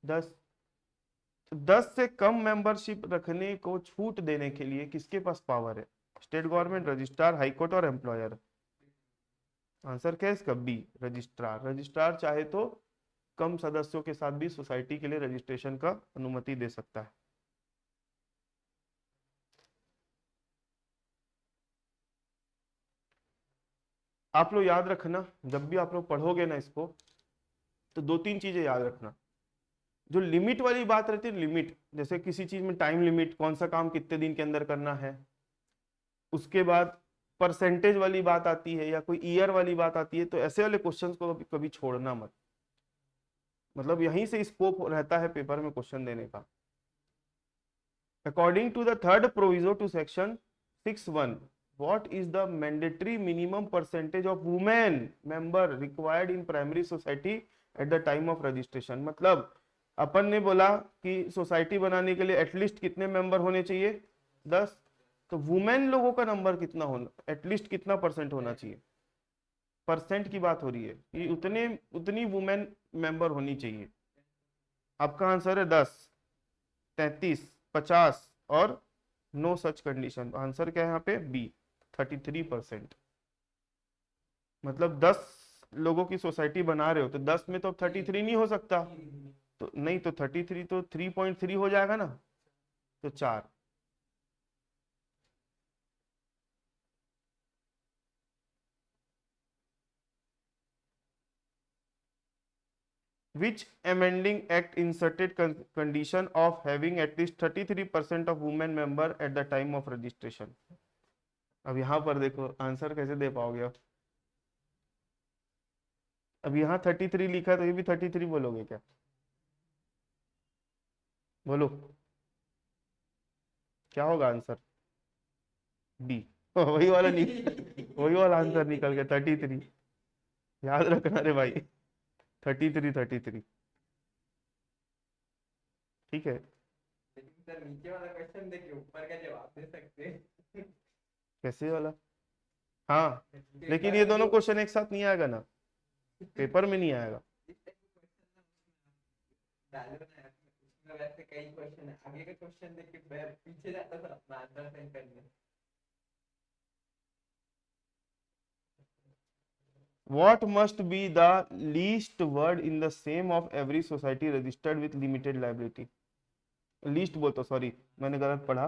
10। 10 से कम membership रखने को छूट देने के लिए किसके पास पावर है? स्टेट गवर्नमेंट, रजिस्ट्रार, हाईकोर्ट और एम्प्लॉयर। आंसर क्या है इसका? B, registrar. रजिस्ट्रार चाहे तो कम सदस्यों के साथ भी सोसाइटी के लिए रजिस्ट्रेशन का अनुमति दे सकता है। आप लोग याद रखना, जब भी आप लोग पढ़ोगे ना इसको तो 2-3 चीजें याद रखना। जो लिमिट वाली बात रहती है, लिमिट, जैसे किसी चीज में टाइम लिमिट, कौन सा काम कितने दिन के अंदर करना है। उसके बाद परसेंटेज वाली बात आती है या कोई ईयर वाली बात आती है, तो ऐसे वाले क्वेश्चंस को कभी छोड़ना मत। मतलब यहीं से स्कोप रहता है पेपर में क्वेश्चन देने का। According to the third proviso to section 6(1), what is the mandatory minimum percentage of women member required in primary society at the time of registration? मतलब अपन ने बोला कि सोसाइटी बनाने के लिए एटलीस्ट कितने मेंबर होने चाहिए? 10। तो वुमेन लोगों का नंबर कितना होना, एटलीस्ट कितना परसेंट होना चाहिए? परसेंट की बात हो रही है कि उतनी वुमेन मेंबर होनी चाहिए। आपका आंसर है 10, 33, 50 और नो सच कंडीशन। आंसर क्या है यहाँ पे? बी, 33%। मतलब 10 लोगों की सोसाइटी बना रहे हो तो 10 में तो 33 नहीं हो सकता, तो नहीं, तो 33 तो 3.3 हो जाएगा ना, तो 4। Which amending act inserted condition of having at least 33% of women member at the time of registration? अब यहां पर देखो आंसर कैसे दे पाओगे आप? अब यहाँ 33 लिखा है तो ये भी 33 बोलोगे क्या? बोलो क्या होगा आंसर? डी। वही वाला वही वाला आंसर निकल गया, 33। याद रखना रे भाई, 33, 33। ठीक है। सर नीचे वाला क्वेश्चन देखिए ऊपर का जवाब दे सकते हैं। कैसे वाला? हाँ, लेकिन पेपर ये में दोनों जो क्वेश्चन एक साथ नहीं आएगा ना, पेपर में नहीं आएगा। इस टाइप के क्वेश्चन डालो ना उसमें वैसे कई क्वेश्चन है आगे का क्वेश्चन देख के मैं पीछे जाता था अपना आंसर सेंड करने। What must be the least word in the same of every society registered with limited liability? Least बोलता, सॉरी मैंने गलत पढ़ा।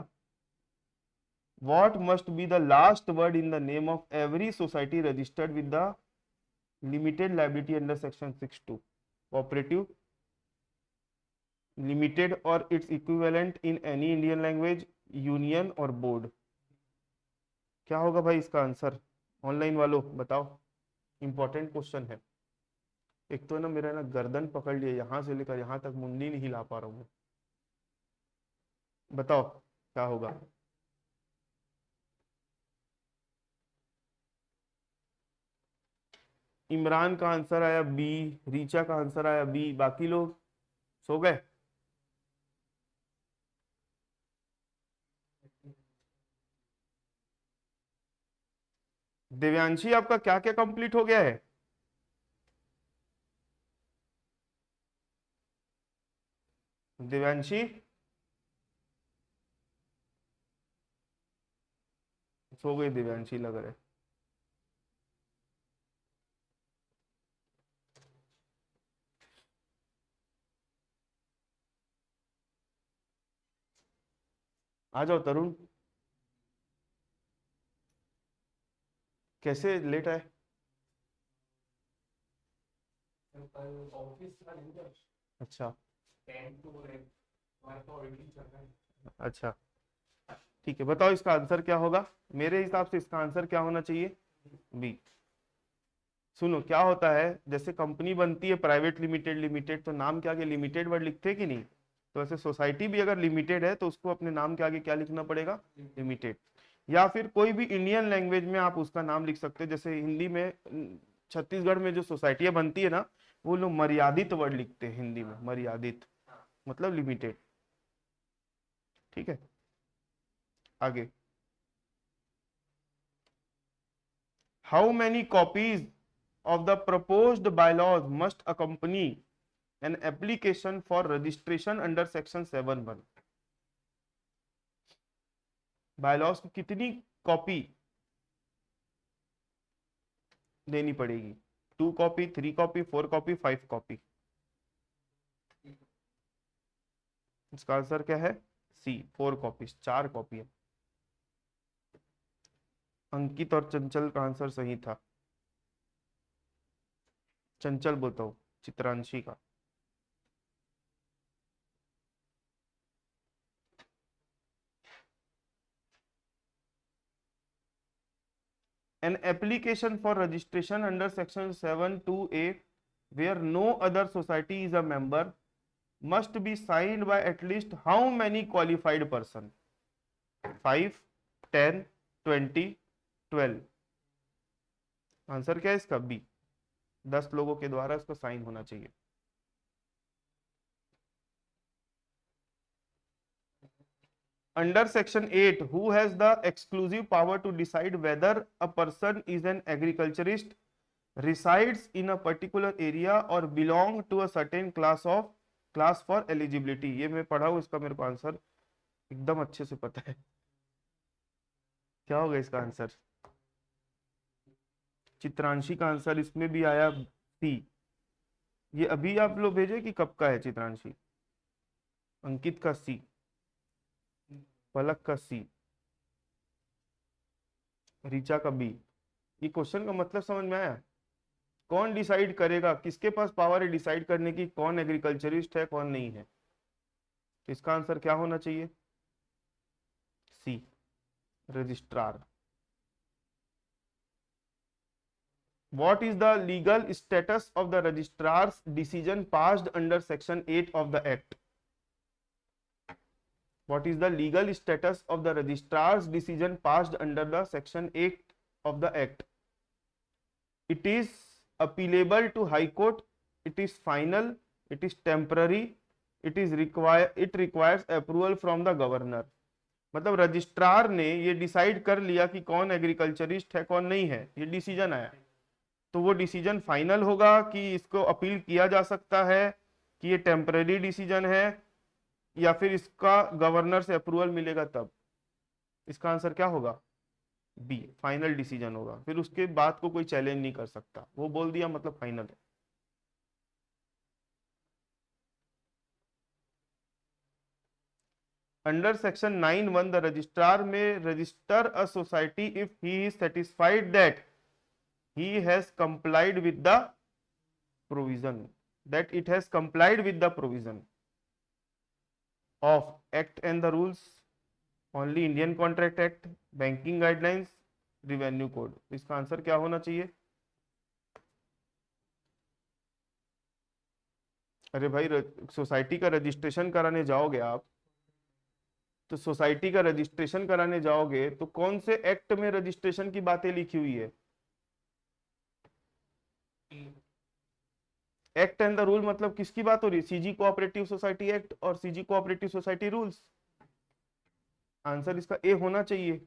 What must be the last word in the name of every society registered with the limited liability under section 6(2)? Cooperative, limited or its equivalent in any Indian language, union और board। क्या होगा भाई इसका answer? Online वालों बताओ, important question है। एक तो ना मेरा ना गर्दन पकड़ लिया, यहां से लेकर यहां तक मुंडी नहीं हिला पा रहा हूँ। बताओ क्या होगा? इमरान का आंसर आया बी, रीचा का आंसर आया बी, बाकी लोग सो गए। दिव्यांशी आपका क्या क्या कंप्लीट हो गया है? दिव्यांशी सो गई, दिव्यांशी लग रहा है। आ जाओ तरुण, कैसे लेट आए? कल ऑफिस का दिन था, अच्छा 10 to 8 मैं तो ऑलरेडी चल रहा है। अच्छा, ठीक है, बताओ इसका आंसर क्या होगा? मेरे हिसाब से इसका आंसर क्या होना चाहिए? बी। सुनो क्या होता है, जैसे कंपनी बनती है प्राइवेट लिमिटेड, लिमिटेड तो नाम के आगे लिमिटेड वर्ड लिखते हैं कि नहीं? तो ऐसे सोसाइटी भी अगर लिमिटेड है तो उसको अपने नाम के आगे क्या लिखना पड़ेगा? लिमिटेड। या फिर कोई भी इंडियन लैंग्वेज में आप उसका नाम लिख सकते हैं, जैसे हिंदी में छत्तीसगढ़ में जो सोसाइटियां बनती है ना, वो लोग मर्यादित वर्ड लिखते हैं हिंदी में, मर्यादित मतलब लिमिटेड। ठीक है, आगे। How many copies of the proposed bylaws must accompany an application for registration under section 7(1)? Bylaws की कितनी कॉपी देनी पड़ेगी? 2 कॉपी, 3 कॉपी, 4 कॉपी, 5 कॉपी? इसका आंसर क्या है? सी, 4 कॉपी, 4 कॉपी। अंकित और चंचल का आंसर सही था। चंचल बोलता हूँ, चित्रांशी का। An application for registration under section 7(2)(a) where no other society is a member must be signed by at least how many qualified person? 5, 10, 20, 12? Answer क्या है इसका? बी, 10 लोगों के द्वारा इसको साइन होना चाहिए। Under section 8, who has the exclusive power to decide whether a person is an agriculturist, resides in a particular area or belong to a certain class for eligibility? ये मैं पढ़ा हूं, इसका मेरे को आंसर एकदम अच्छे से पता है। क्या होगा इसका आंसर? चित्रांशी का आंसर इसमें भी आया सी। ये अभी आप लोग भेजे कि कब का है चित्रांशी? अंकित का सी, पलक का सी, रीचा का बी। ये क्वेश्चन का मतलब समझ में आया? कौन डिसाइड करेगा, किसके पास पावर है डिसाइड करने की कौन एग्रीकल्चरिस्ट है कौन नहीं है? इसका आंसर क्या होना चाहिए? सी, registrar. What is the legal status of the registrar's decision passed under section 8 of the act? What is the legal status of the registrar's decision passed under the section 8 of the act? It is appealable to High Court, it is final, it is temporary, it requires approval from the governor. मतलब registrar ने ये decide कर लिया कि कौन agriculturist है कौन नहीं है, ये डिसीजन आया, तो वो डिसीजन फाइनल होगा कि इसको अपील किया जा सकता है, कि ये टेम्पररी डिसीजन है, या फिर इसका गवर्नर से अप्रूवल मिलेगा तब। इसका आंसर क्या होगा? बी, फाइनल डिसीजन होगा, फिर उसके बाद को कोई चैलेंज नहीं कर सकता, वो बोल दिया मतलब फाइनल है। अंडर सेक्शन 9(1) द रजिस्ट्रार में register a society if he is satisfied that he has complied with the provision, that it has complied with the provision of act and the rules, only Indian Contract Act, banking guidelines, revenue code। इसका answer क्या होना चाहिए? अरे भाई, society का registration कराने जाओगे आप, तो सोसाइटी का रजिस्ट्रेशन कराने जाओगे तो कौन से एक्ट में रजिस्ट्रेशन की बातें लिखी हुई है? एक्ट एंड द रूल मतलब किसकी बात हो रही है? सीजी कोऑपरेटिव सोसाइटी एक्ट और CG cooperative society rules. Answer इसका ए होना चाहिए।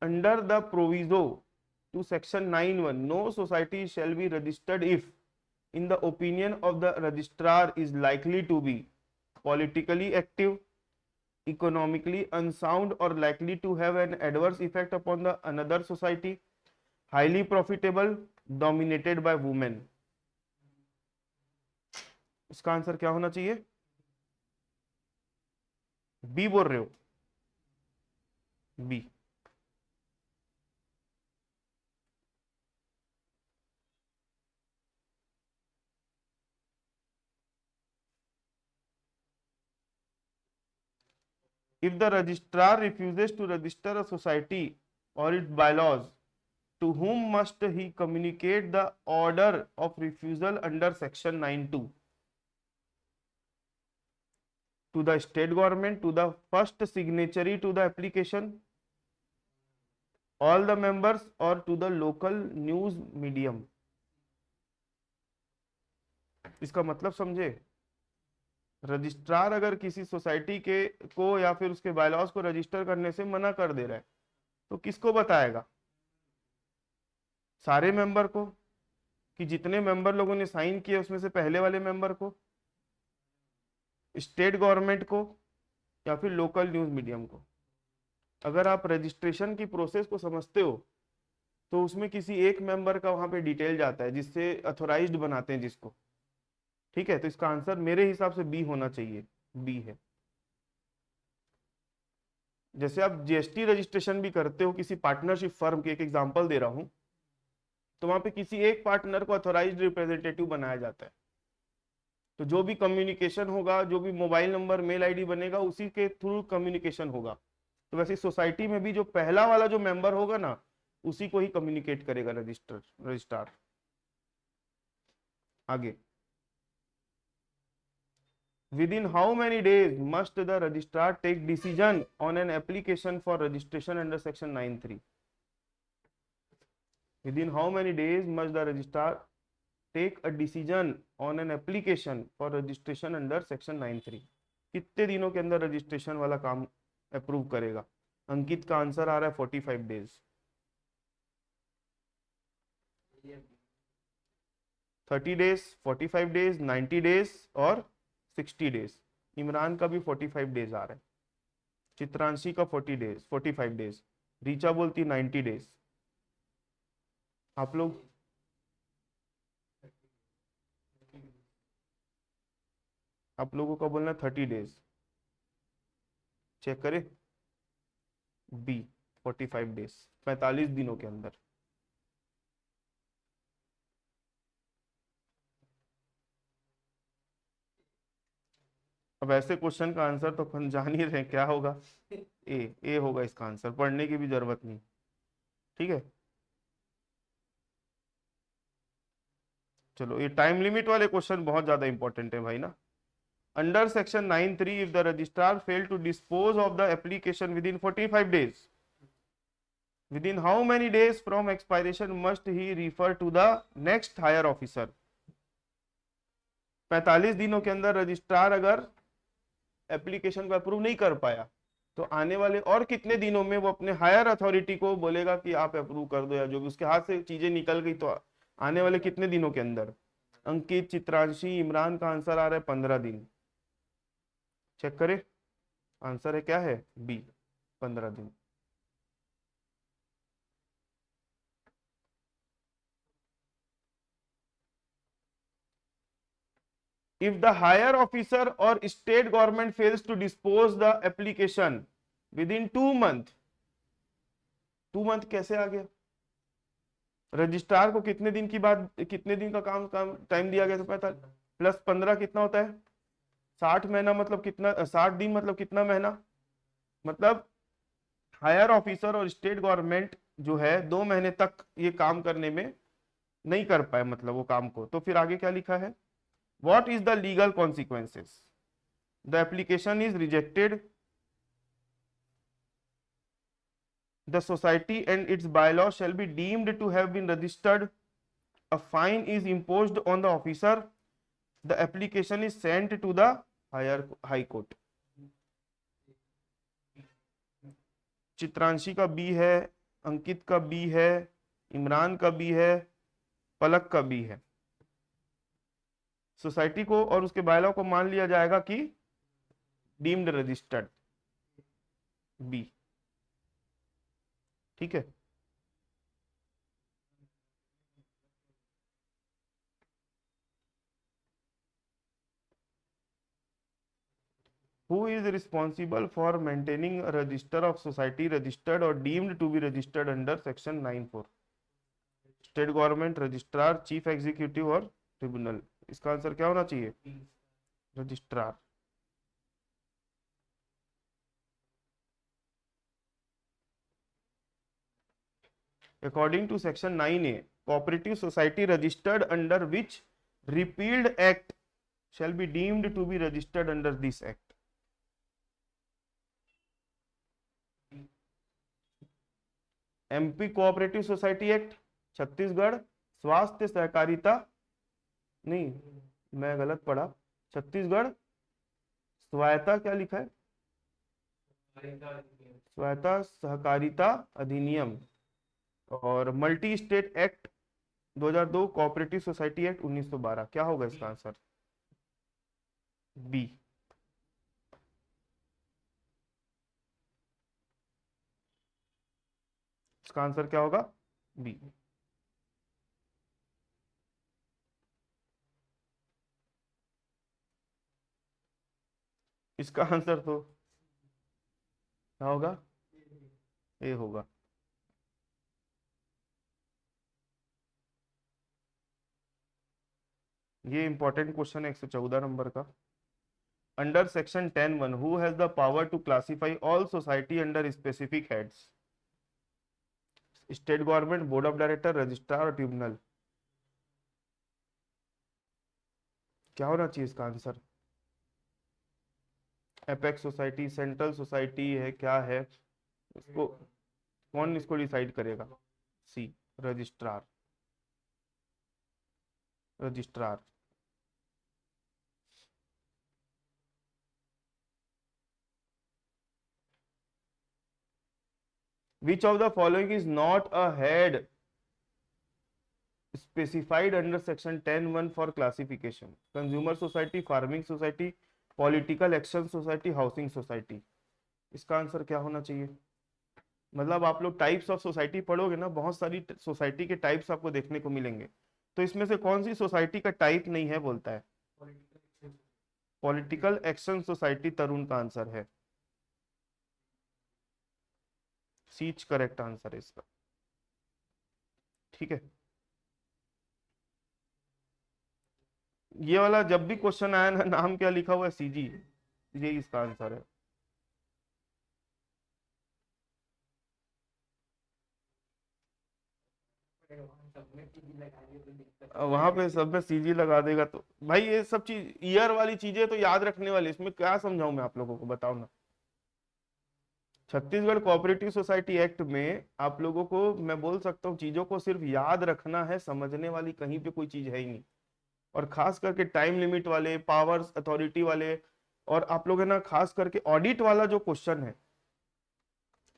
Under the proviso to section 9(1) no society shall be registered if in the opinion of the registrar is likely to be politically active, economically unsound, or likely to have an adverse effect upon the another society, highly profitable, dominated by women। इसका answer क्या होना चाहिए? B बोल रहे हो? B. If the registrar refuses to register a society or its bylaws, to whom must he communicate the order of refusal under section 9(2)? To the state government, to the first signatory to the application, all the members, or to the local news medium? इसका मतलब समझे? Registrar अगर किसी society के को या फिर उसके बायलॉज को रजिस्टर करने से मना कर दे रहा है तो किसको बताएगा? सारे मेंबर को, कि जितने मेंबर लोगों ने साइन किए उसमें से पहले वाले मेंबर को, स्टेट गवर्नमेंट को, या फिर लोकल न्यूज मीडियम को? अगर आप रजिस्ट्रेशन की प्रोसेस को समझते हो तो उसमें किसी एक मेंबर का वहां पे डिटेल जाता है जिससे अथोराइज्ड बनाते हैं जिसको। ठीक है, तो इसका आंसर मेरे हिसाब से बी होना चाहिए, बी है। जैसे आप जीएसटी रजिस्ट्रेशन भी करते हो किसी पार्टनरशिप फर्म के, एक एग्जांपल दे रहा हूं, तो वहां पे किसी एक पार्टनर को अथोराइज्ड रिप्रेजेंटेटिव बनाया जाता है, तो जो भी कम्युनिकेशन होगा, जो भी मोबाइल नंबर मेल आईडी बनेगा उसी के थ्रू कम्युनिकेशन होगा। तो वैसे सोसाइटी में भी जो पहला वाला जो मेंबर होगा ना, उसी को ही कम्युनिकेट करेगा रजिस्ट्रार। आगे, within how many days must the registrar take decision on an application for registration under section 9(3)? Within how many days must the registrar take a decision on an application for registration under section 9(3)? कितने दिनों के अंदर registration वाला काम approve करेगा? अंकित का answer आ रहा है 45 डेज। 30 डेज, 45 डेज, 90 डेज और 60 डेज। इमरान का भी 45 डेज आ रहा है, चित्रांशी का 45 डेज, रीचा बोलती 90 डेज। आप लोग लोगों का बोलना 30 डेज। चेक करें, बी 45 डेज, 45 दिनों के अंदर। अब ऐसे क्वेश्चन का आंसर तो अपन जान ही रहे क्या होगा, ए होगा इसका आंसर, पढ़ने की भी जरूरत नहीं। ठीक है, चलो ये टाइम लिमिट वाले क्वेश्चन बहुत ज्यादा इंपॉर्टेंट है भाई ना। Under section 9(3) if the registrar fail to dispose of the application within 45 days, Within how many days from expiration must he refer to the next higher officer? 45 दिनों के अंदर registrar अगर application को approve नहीं कर पाया तो आने वाले और कितने दिनों में वो अपने हायर अथॉरिटी को बोलेगा कि आप अप्रूव कर दो, या जो भी उसके हाथ से चीजें निकल गई तो आने वाले कितने दिनों के अंदर? अंकित, चित्रांशी, इमरान का आंसर आ रहा है 15 दिन। चेक करें, आंसर है क्या है? बी, 15 दिन। If the higher officer or state government fails to dispose the application within 2 month, 2 month कैसे आ गया? रजिस्ट्रार को कितने दिन की बाद, कितने दिन का काम टाइम दिया गया? तो पता प्लस 15 कितना होता है? 60 महीना, मतलब कितना? 60 दिन मतलब कितना महीना? मतलब हायर ऑफिसर और स्टेट गवर्नमेंट जो है 2 महीने तक ये काम करने में नहीं कर पाए, मतलब वो काम को। तो फिर आगे क्या लिखा है? What is the legal consequences? The application is rejected. The society and its bylaws shall be deemed to have been registered. A fine is imposed on the officer. The application is sent to the high court. Chitranshi का B है, अंकित का B है, इमरान का B है, पलक का B है। Society को और उसके बायलॉ को मान लिया जाएगा कि डीम्ड रजिस्टर्ड, बी। ठीक है, who is responsible for maintaining a register of society registered or deemed to be registered under section 9(4)? State government, registrar, chief executive और ट्रिब्यूनल। इसका आंसर क्या होना चाहिए? Registrar. According to section 9A, cooperative society registered under which repealed act shall be deemed to be registered under this act. MP cooperative society act, Chhattisgarh स्वास्थ्य सहकारिता, नहीं मैं गलत पढ़ा, छत्तीसगढ़ स्वायत्ता, क्या लिखा है? स्वायत्ता सहकारिता अधिनियम, और multi state act 2002, cooperative society act 1912। क्या होगा इसका आंसर? बी। इसका आंसर क्या होगा? बी। इसका आंसर तो क्या होगा? ए होगा। ये इंपॉर्टेंट क्वेश्चन है 114 नंबर का। Under section 10(1) who has the power to classify all society under specific heads? State government, board of director, registrar और ट्रिब्यूनल। क्या होना चाहिए इसका answer? Apex society, central society है, क्या है? इसको कौन इसको डिसाइड करेगा? C, registrar. Registrar. Which of the following is not a head specified under section 10(1) for classification? Consumer society, farming society, political action society, housing society। इसका answer क्या होना चाहिए? मतलब आप लोग टाइप्स ऑफ सोसाइटी पढ़ोगे ना, बहुत सारी सोसाइटी के टाइप्स आपको देखने को मिलेंगे, तो इसमें से कौन सी सोसाइटी का टाइप नहीं है बोलता है? पॉलिटिकल एक्शन सोसाइटी तरुण का आंसर है। सीच करेक्ट आंसर है इसका। ठीक है, ये वाला जब भी क्वेश्चन आया ना, नाम क्या लिखा हुआ है? सीजी, ये इसका आंसर है। वहां पे सब में सीजी लगा देगा तो भाई ये सब चीज ईयर वाली चीजें तो याद रखने वाली, इसमें क्या समझाऊं मैं आप लोगों को, बताओ ना। छत्तीसगढ़ कोऑपरेटिव सोसाइटी एक्ट में आप लोगों को मैं बोल सकता हूँ चीजों को सिर्फ याद रखना है, समझने वाली कहीं पे कोई चीज है ही नहीं। और खास करके टाइम लिमिट वाले, पावर्स अथॉरिटी वाले, और आप लोग है ना खास करके ऑडिट वाला जो क्वेश्चन है,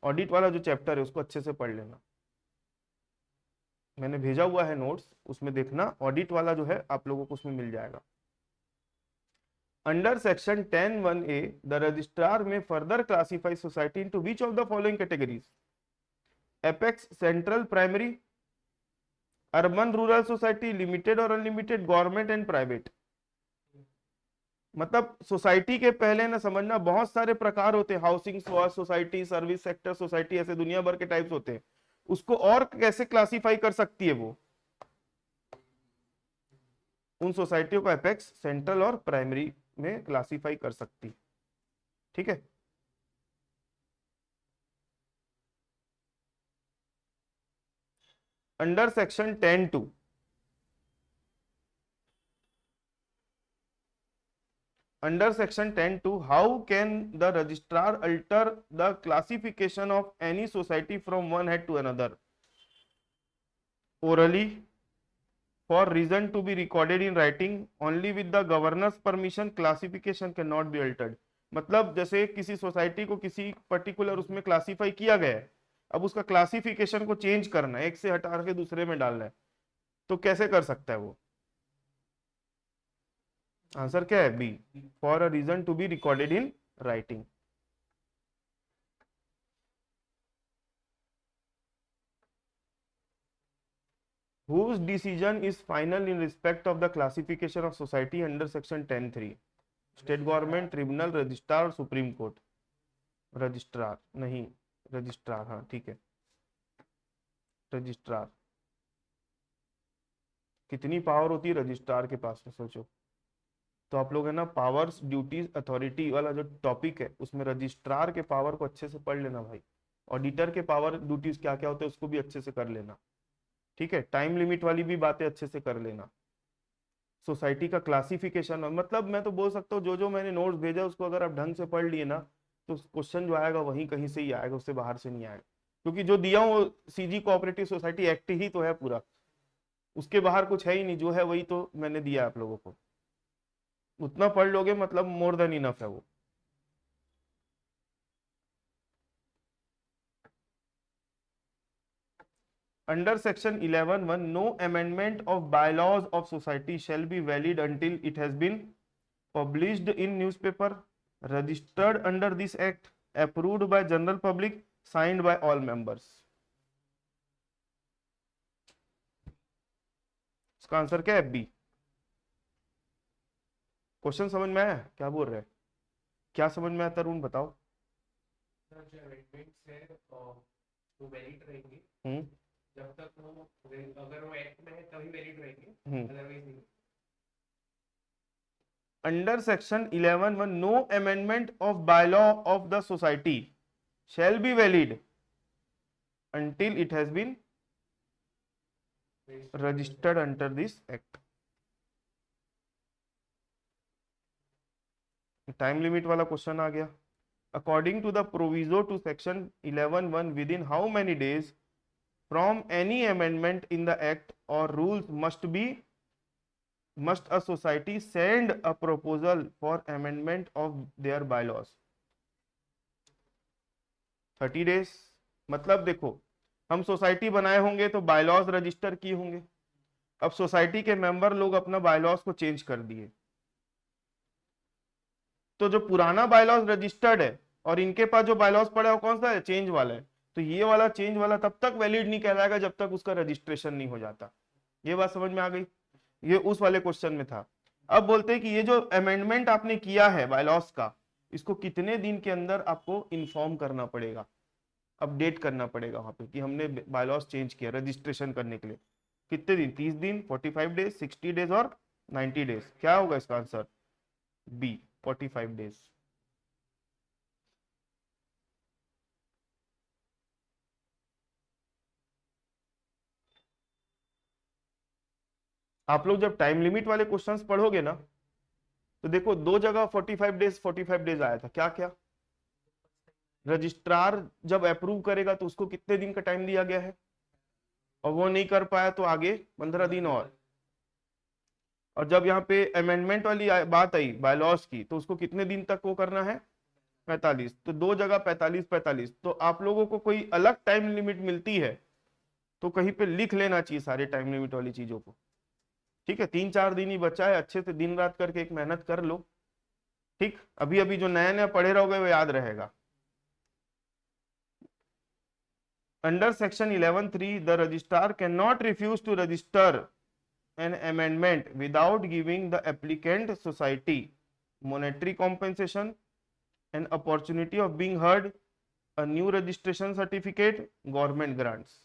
ऑडिट वाला जो चैप्टर है उसको अच्छे से पढ़ लेना। मैंने भेजा हुआ है नोट्स, उसमें देखना ऑडिट वाला जो है आप लोगों को उसमें मिल जाएगा। Under section 10(1)(a) the registrar may further classify society into which of the following categories? Apex, central, primary, urban rural society, limited और अनलिमिटेड, गवर्नमेंट एंड प्राइवेट। मतलब सोसाइटी के पहले ना समझना बहुत सारे प्रकार होते हैं, housing society, service sector society, ऐसे दुनिया भर के टाइप्स होते हैं। उसको और कैसे क्लासिफाई कर सकती है वो? उन सोसाइटियों को एपेक्स, सेंट्रल और प्राइमरी में क्लासिफाई कर सकती। ठीक है। Under section 10(2) under section 10(2) how can the registrar alter the classification of any society from one head to another? Orally, for reason to be recorded in writing, only with the governor's permission, classification cannot be altered. मतलब जैसे किसी society को किसी particular उसमें classify किया गया है, अब उसका क्लासिफिकेशन को चेंज करना है, एक से हटा के दूसरे में डालना है, तो कैसे कर सकता है वो? आंसर क्या है? B, for a reason to be recorded in writing. Whose decision is final in respect of the classification of society under section 10(3)? State government, tribunal, registrar, supreme court? Registrar नहीं, रजिस्ट्रार, हाँ ठीक है, registrar. कितनी power होती है registrar के पास में, सोचो। तो आप लोग है ना पावर्स, ड्यूटीज, अथॉरिटी वाला जो टॉपिक है उसमें रजिस्ट्रार के पावर को अच्छे से पढ़ लेना भाई। ऑडिटर के पावर ड्यूटीज क्या क्या होते हैं उसको भी अच्छे से कर लेना। ठीक है, टाइम लिमिट वाली भी बातें अच्छे से कर लेना। सोसाइटी का क्लासिफिकेशन, मतलब मैं तो बोल सकता हूँ जो जो मैंने नोट्स भेजा उसको अगर आप ढंग से पढ़ लिए ना तो क्वेश्चन जो आएगा वहीं कहीं से ही आएगा, उससे बाहर से नहीं आएगा। क्योंकि जो दिया हूँ वो सीजी कोऑपरेटिव सोसाइटी एक्ट ही तो है पूरा, उसके बाहर कुछ है ही नहीं, जो है वही तो मैंने दिया आप लोगों को। उतना पढ़ लोगे मतलब मोर देन इनफ है वो। Under section 11(1), no amendment of bylaws of society shall be valid until it has been published in newspaper, registered under this act, approved by general public, signed by all members. इसका answer क्या है? B. Question समझ में आया क्या बोल रहे हैं? क्या समझ में आया तरुण बताओ। सर जो अमेंडमेंट्स है वो वैलिड रहेंगे हम्म जब तक वो, अगर वो एक्ट में है तभी वैलिड रहेंगे, हम्म अदरवाइज नहीं। Under section 11(1), no amendment of bylaw of the society shall be valid until it has been registered under this act. Time limit वाला क्वेश्चन आ गया। According to the proviso to section 11(1), within how many days from any amendment in the act और rules must a society send a proposal for amendment of their bylaws? 30 days। मतलब देखो हम society बनाए होंगे तो bylaws register किए होंगे, अब सोसाइटी के मेंबर लोग अपना बायलॉज को चेंज कर दिए, तो जो पुराना बायलॉज रजिस्टर्ड है और इनके पास जो बायलॉज पड़ा है वो कौन सा है? चेंज वाला है। तो ये वाला चेंज वाला तब तक वैलिड नहीं कहलाएगा जब तक उसका रजिस्ट्रेशन नहीं हो जाता। ये बात समझ में आ गई? ये उस वाले क्वेश्चन में था। अब बोलते हैं कि ये जो अमेंडमेंट आपने किया है बायलॉज का, इसको कितने दिन के अंदर आपको इन्फॉर्म करना पड़ेगा, अपडेट करना पड़ेगा वहां पे कि हमने बायलॉज चेंज किया रजिस्ट्रेशन करने के लिए। कितने दिन? 30 दिन, 45 डेज, 60 डेज और 90 डेज। क्या होगा इसका आंसर? B, 45 days. आप लोग जब टाइम लिमिट वाले क्वेश्चंस पढ़ोगे ना तो देखो दो जगह 45 डेज 45 डेज आया था, क्या क्या? रजिस्ट्रार जब अप्रूव करेगा तो उसको कितने दिन का टाइम दिया गया है, और वो नहीं कर पाया तो आगे 15 दिन और जब यहाँ पे अमेंडमेंट वाली बात आई बायलॉज की, तो उसको कितने दिन तक वो करना है, 45। तो दो जगह 45 45। तो आप लोगों को कोई अलग टाइम लिमिट मिलती है तो कहीं पे लिख लेना चाहिए सारे टाइम लिमिट वाली चीजों को, ठीक है। 3 4 दिन ही बचा है, अच्छे से दिन रात करके एक मेहनत कर लो, ठीक। अभी अभी जो नया नया पढ़े रहोगे वो याद रहेगा। Under section 11(3) the registrar can not refuse to register an amendment without giving the applicant society monetary compensation, an opportunity of being heard, a new registration certificate, government grants.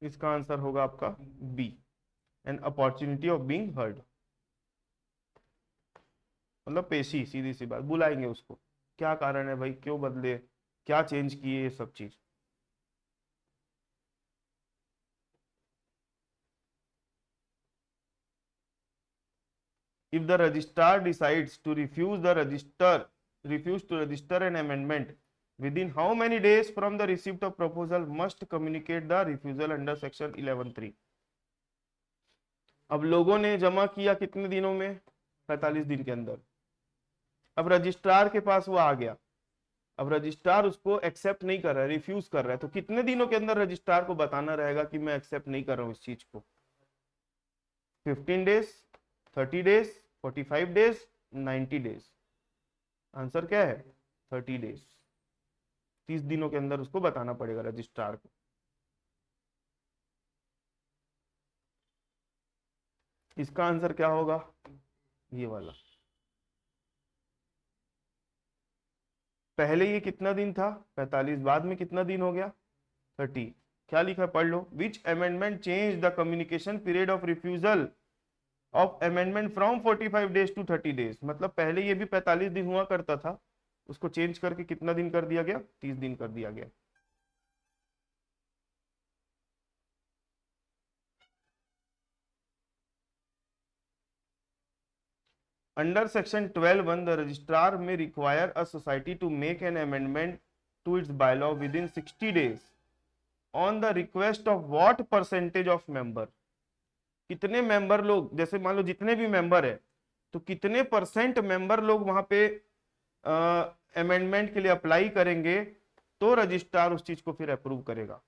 इसका आंसर होगा आपका B, an opportunity of being heard. मतलब पेशी, सीधी सी बात, बुलाएंगे उसको, क्या कारण है भाई, क्यों बदले, क्या चेंज किए, ये सब चीज। If the registrar decides to refuse to register an amendment within how many days from the receipt of proposal must communicate the refusal under section 11(3)। अब लोगों ने जमा किया कितने दिनों में, 45 दिन के अंदर। अब रजिस्ट्रार के पास वो आ गया, अब रजिस्ट्रार उसको एक्सेप्ट नहीं कर रहा है, रिफ्यूज कर रहा है, तो कितने दिनों के अंदर रजिस्ट्रार को बताना रहेगा कि मैं एक्सेप्ट नहीं कर रहा हूं इस चीज को, 15 days, 30 days, 45 days, 90 days. Answer क्या है, 30 डेज। 30 दिनों के अंदर उसको बताना पड़ेगा रजिस्ट्रार को। इसका आंसर क्या होगा, ये वाला। पहले ये कितना दिन था, 45, बाद में कितना दिन हो गया, 30। क्या लिखा पढ़ लो, which amendment change the communication period of refusal of amendment from 45 days to 30 days. मतलब पहले ये भी 45 दिन हुआ करता था, उसको चेंज करके कितना दिन कर दिया गया, 30 दिन कर दिया गया। Under section 12(1), the registrar may require a society to make an amendment to its bylaw within 60 days on the request of what percentage of member। कितने मेंबर लोग, जैसे मान लो जितने भी मेंबर है, तो कितने परसेंट मेंबर लोग वहां पे अमेंडमेंट के लिए अप्लाई करेंगे, तो रजिस्ट्रार उस चीज को फिर अप्रूव करेगा।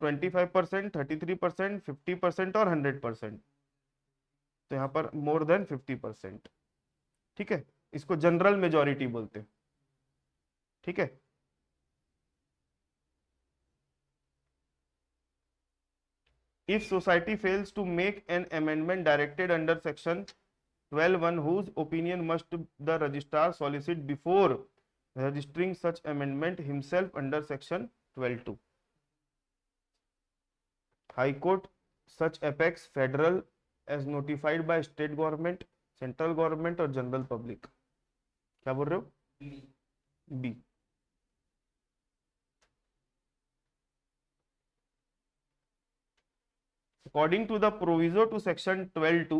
25%, 33%, 50% और 100%। तो यहाँ पर मोर देन 50%, ठीक है। इसको जनरल मेजॉरिटी बोलते हैं, ठीक है। If society fails to make an amendment directed under section 12(1), whose opinion must the registrar solicit before registering such amendment himself under section 12(2)। High Court such apex federal as notified by state government, central government और general public. क्या बोल रहे हो, B. According to the proviso to section 12(2),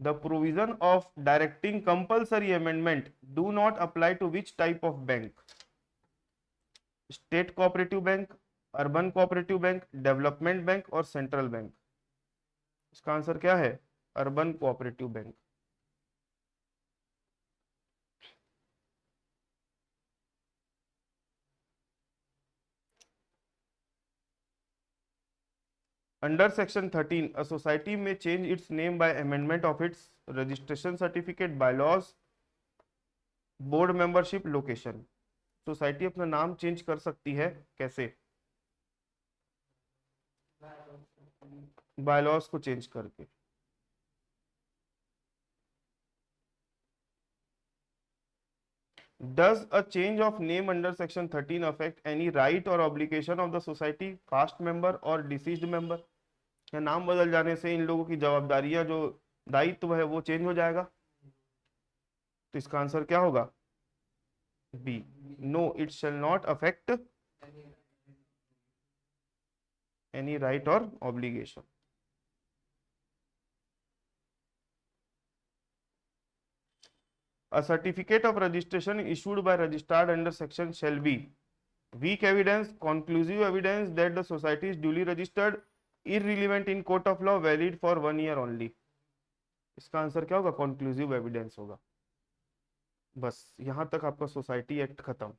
the provision of directing compulsory amendment do not apply to which type of bank, state cooperative bank, urban cooperative bank, development bank और central bank। इसका answer क्या है, urban cooperative bank. Under section 13, a society may change its name by amendment of its registration certificate, bylaws, board membership, location। Society अपना नाम change कर सकती है, कैसे, बायलॉज को चेंज करके। Does a change of name under section 13 affect any right or obligation of the society, past member or deceased member। या नाम बदल जाने से इन लोगों की जवाबदारियां जो दायित्व है वो चेंज हो जाएगा। तो इसका आंसर क्या होगा? B, no it shall not affect any right और obligation. A certificate of registration issued by registered under section shall be weak evidence, conclusive evidence that the society is duly registered, irrelevant in court of law, valid for 1 year only। इसका answer क्या होगा? Conclusive evidence होगा। बस यहां तक आपका society act खत्म।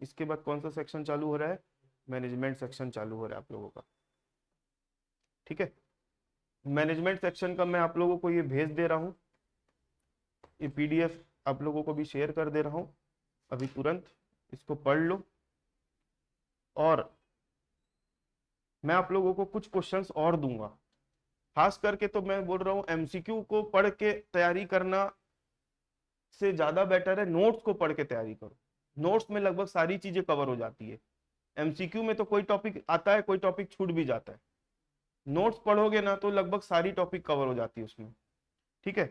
इसके बाद कौन सा सेक्शन चालू हो रहा है? मैनेजमेंट सेक्शन चालू हो रहा है आप लोगों का। ठीक है, मैनेजमेंट सेक्शन का मैं आप लोगों को ये भेज दे रहा हूं, ये पीडीएफ आप लोगों को भी शेयर कर दे रहा हूं अभी तुरंत। इसको पढ़ लो, और मैं आप लोगों को कुछ क्वेश्चंस और दूंगा। खास करके तो मैं बोल रहा हूं एमसीक्यू को पढ़ के तैयारी करना से ज्यादा बेटर है नोट्स को पढ़ के तैयारी करो। नोट्स में लगभग सारी चीजें कवर हो जाती है। एमसीक्यू में तो कोई टॉपिक आता है, कोई टॉपिक छूट भी जाता है। नोट्स पढ़ोगे ना तो लगभग सारी टॉपिक कवर हो जाती है उसमें। ठीक है,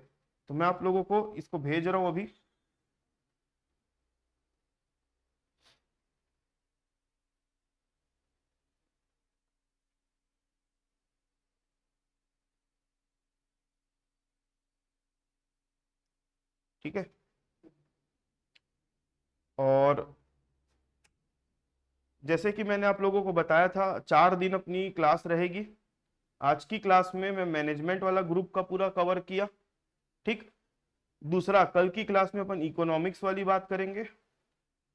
तो मैं आप लोगों को इसको भेज रहा हूं अभी। ठीक है, और जैसे कि मैंने आप लोगों को बताया था 4 दिन अपनी क्लास रहेगी। आज की क्लास में मैं मैनेजमेंट वाला ग्रुप का पूरा कवर किया। ठीक, दूसरा कल की क्लास में अपन इकोनॉमिक्स वाली बात करेंगे,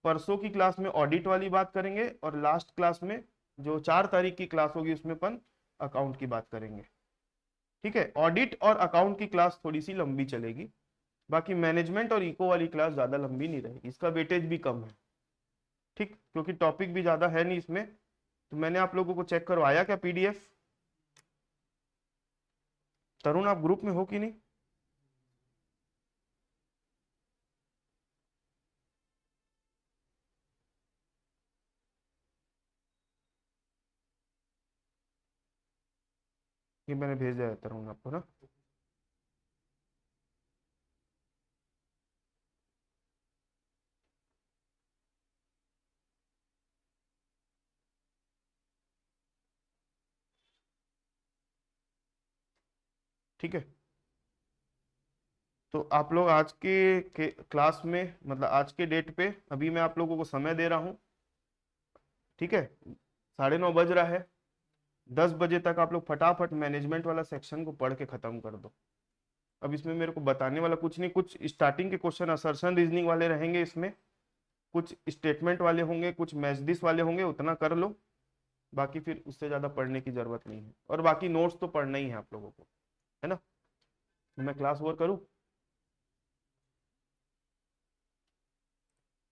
परसों की क्लास में ऑडिट वाली बात करेंगे, और लास्ट क्लास में जो 4 तारीख की क्लास होगी उसमें अपन अकाउंट की बात करेंगे। ठीक है, ऑडिट और अकाउंट की क्लास थोड़ी सी लंबी चलेगी, बाकी मैनेजमेंट और इको वाली क्लास ज्यादा लंबी नहीं रहेगी, इसका वेटेज भी कम है। ठीक, क्योंकि टॉपिक भी ज्यादा है नहीं इसमें। तो मैंने आप लोगों को चेक करवाया क्या पीडीएफ? तरुण आप ग्रुप में हो कि नहीं? ये मैंने भेजा है तरुण आपको ना। ठीक है, तो आप लोग आज के क्लास में, मतलब आज के डेट पे अभी मैं आप लोगों को समय दे रहा हूँ। ठीक है, 9:30 बज रहा है। 10 बजे तक आप लोग फटाफट मैनेजमेंट वाला सेक्शन को पढ़ के खत्म कर दो। अब इसमें मेरे को बताने वाला कुछ नहीं, कुछ स्टार्टिंग के क्वेश्चन असर्शन रीजनिंग वाले रहेंगे इसमें, कुछ स्टेटमेंट वाले होंगे, कुछ मैच दिस वाले होंगे, उतना कर लो। बाकी फिर उससे ज्यादा पढ़ने की जरूरत नहीं है, और बाकी नोट्स तो पढ़ना ही है आप लोगों को, है ना? मैं क्लास ओवर करूँ?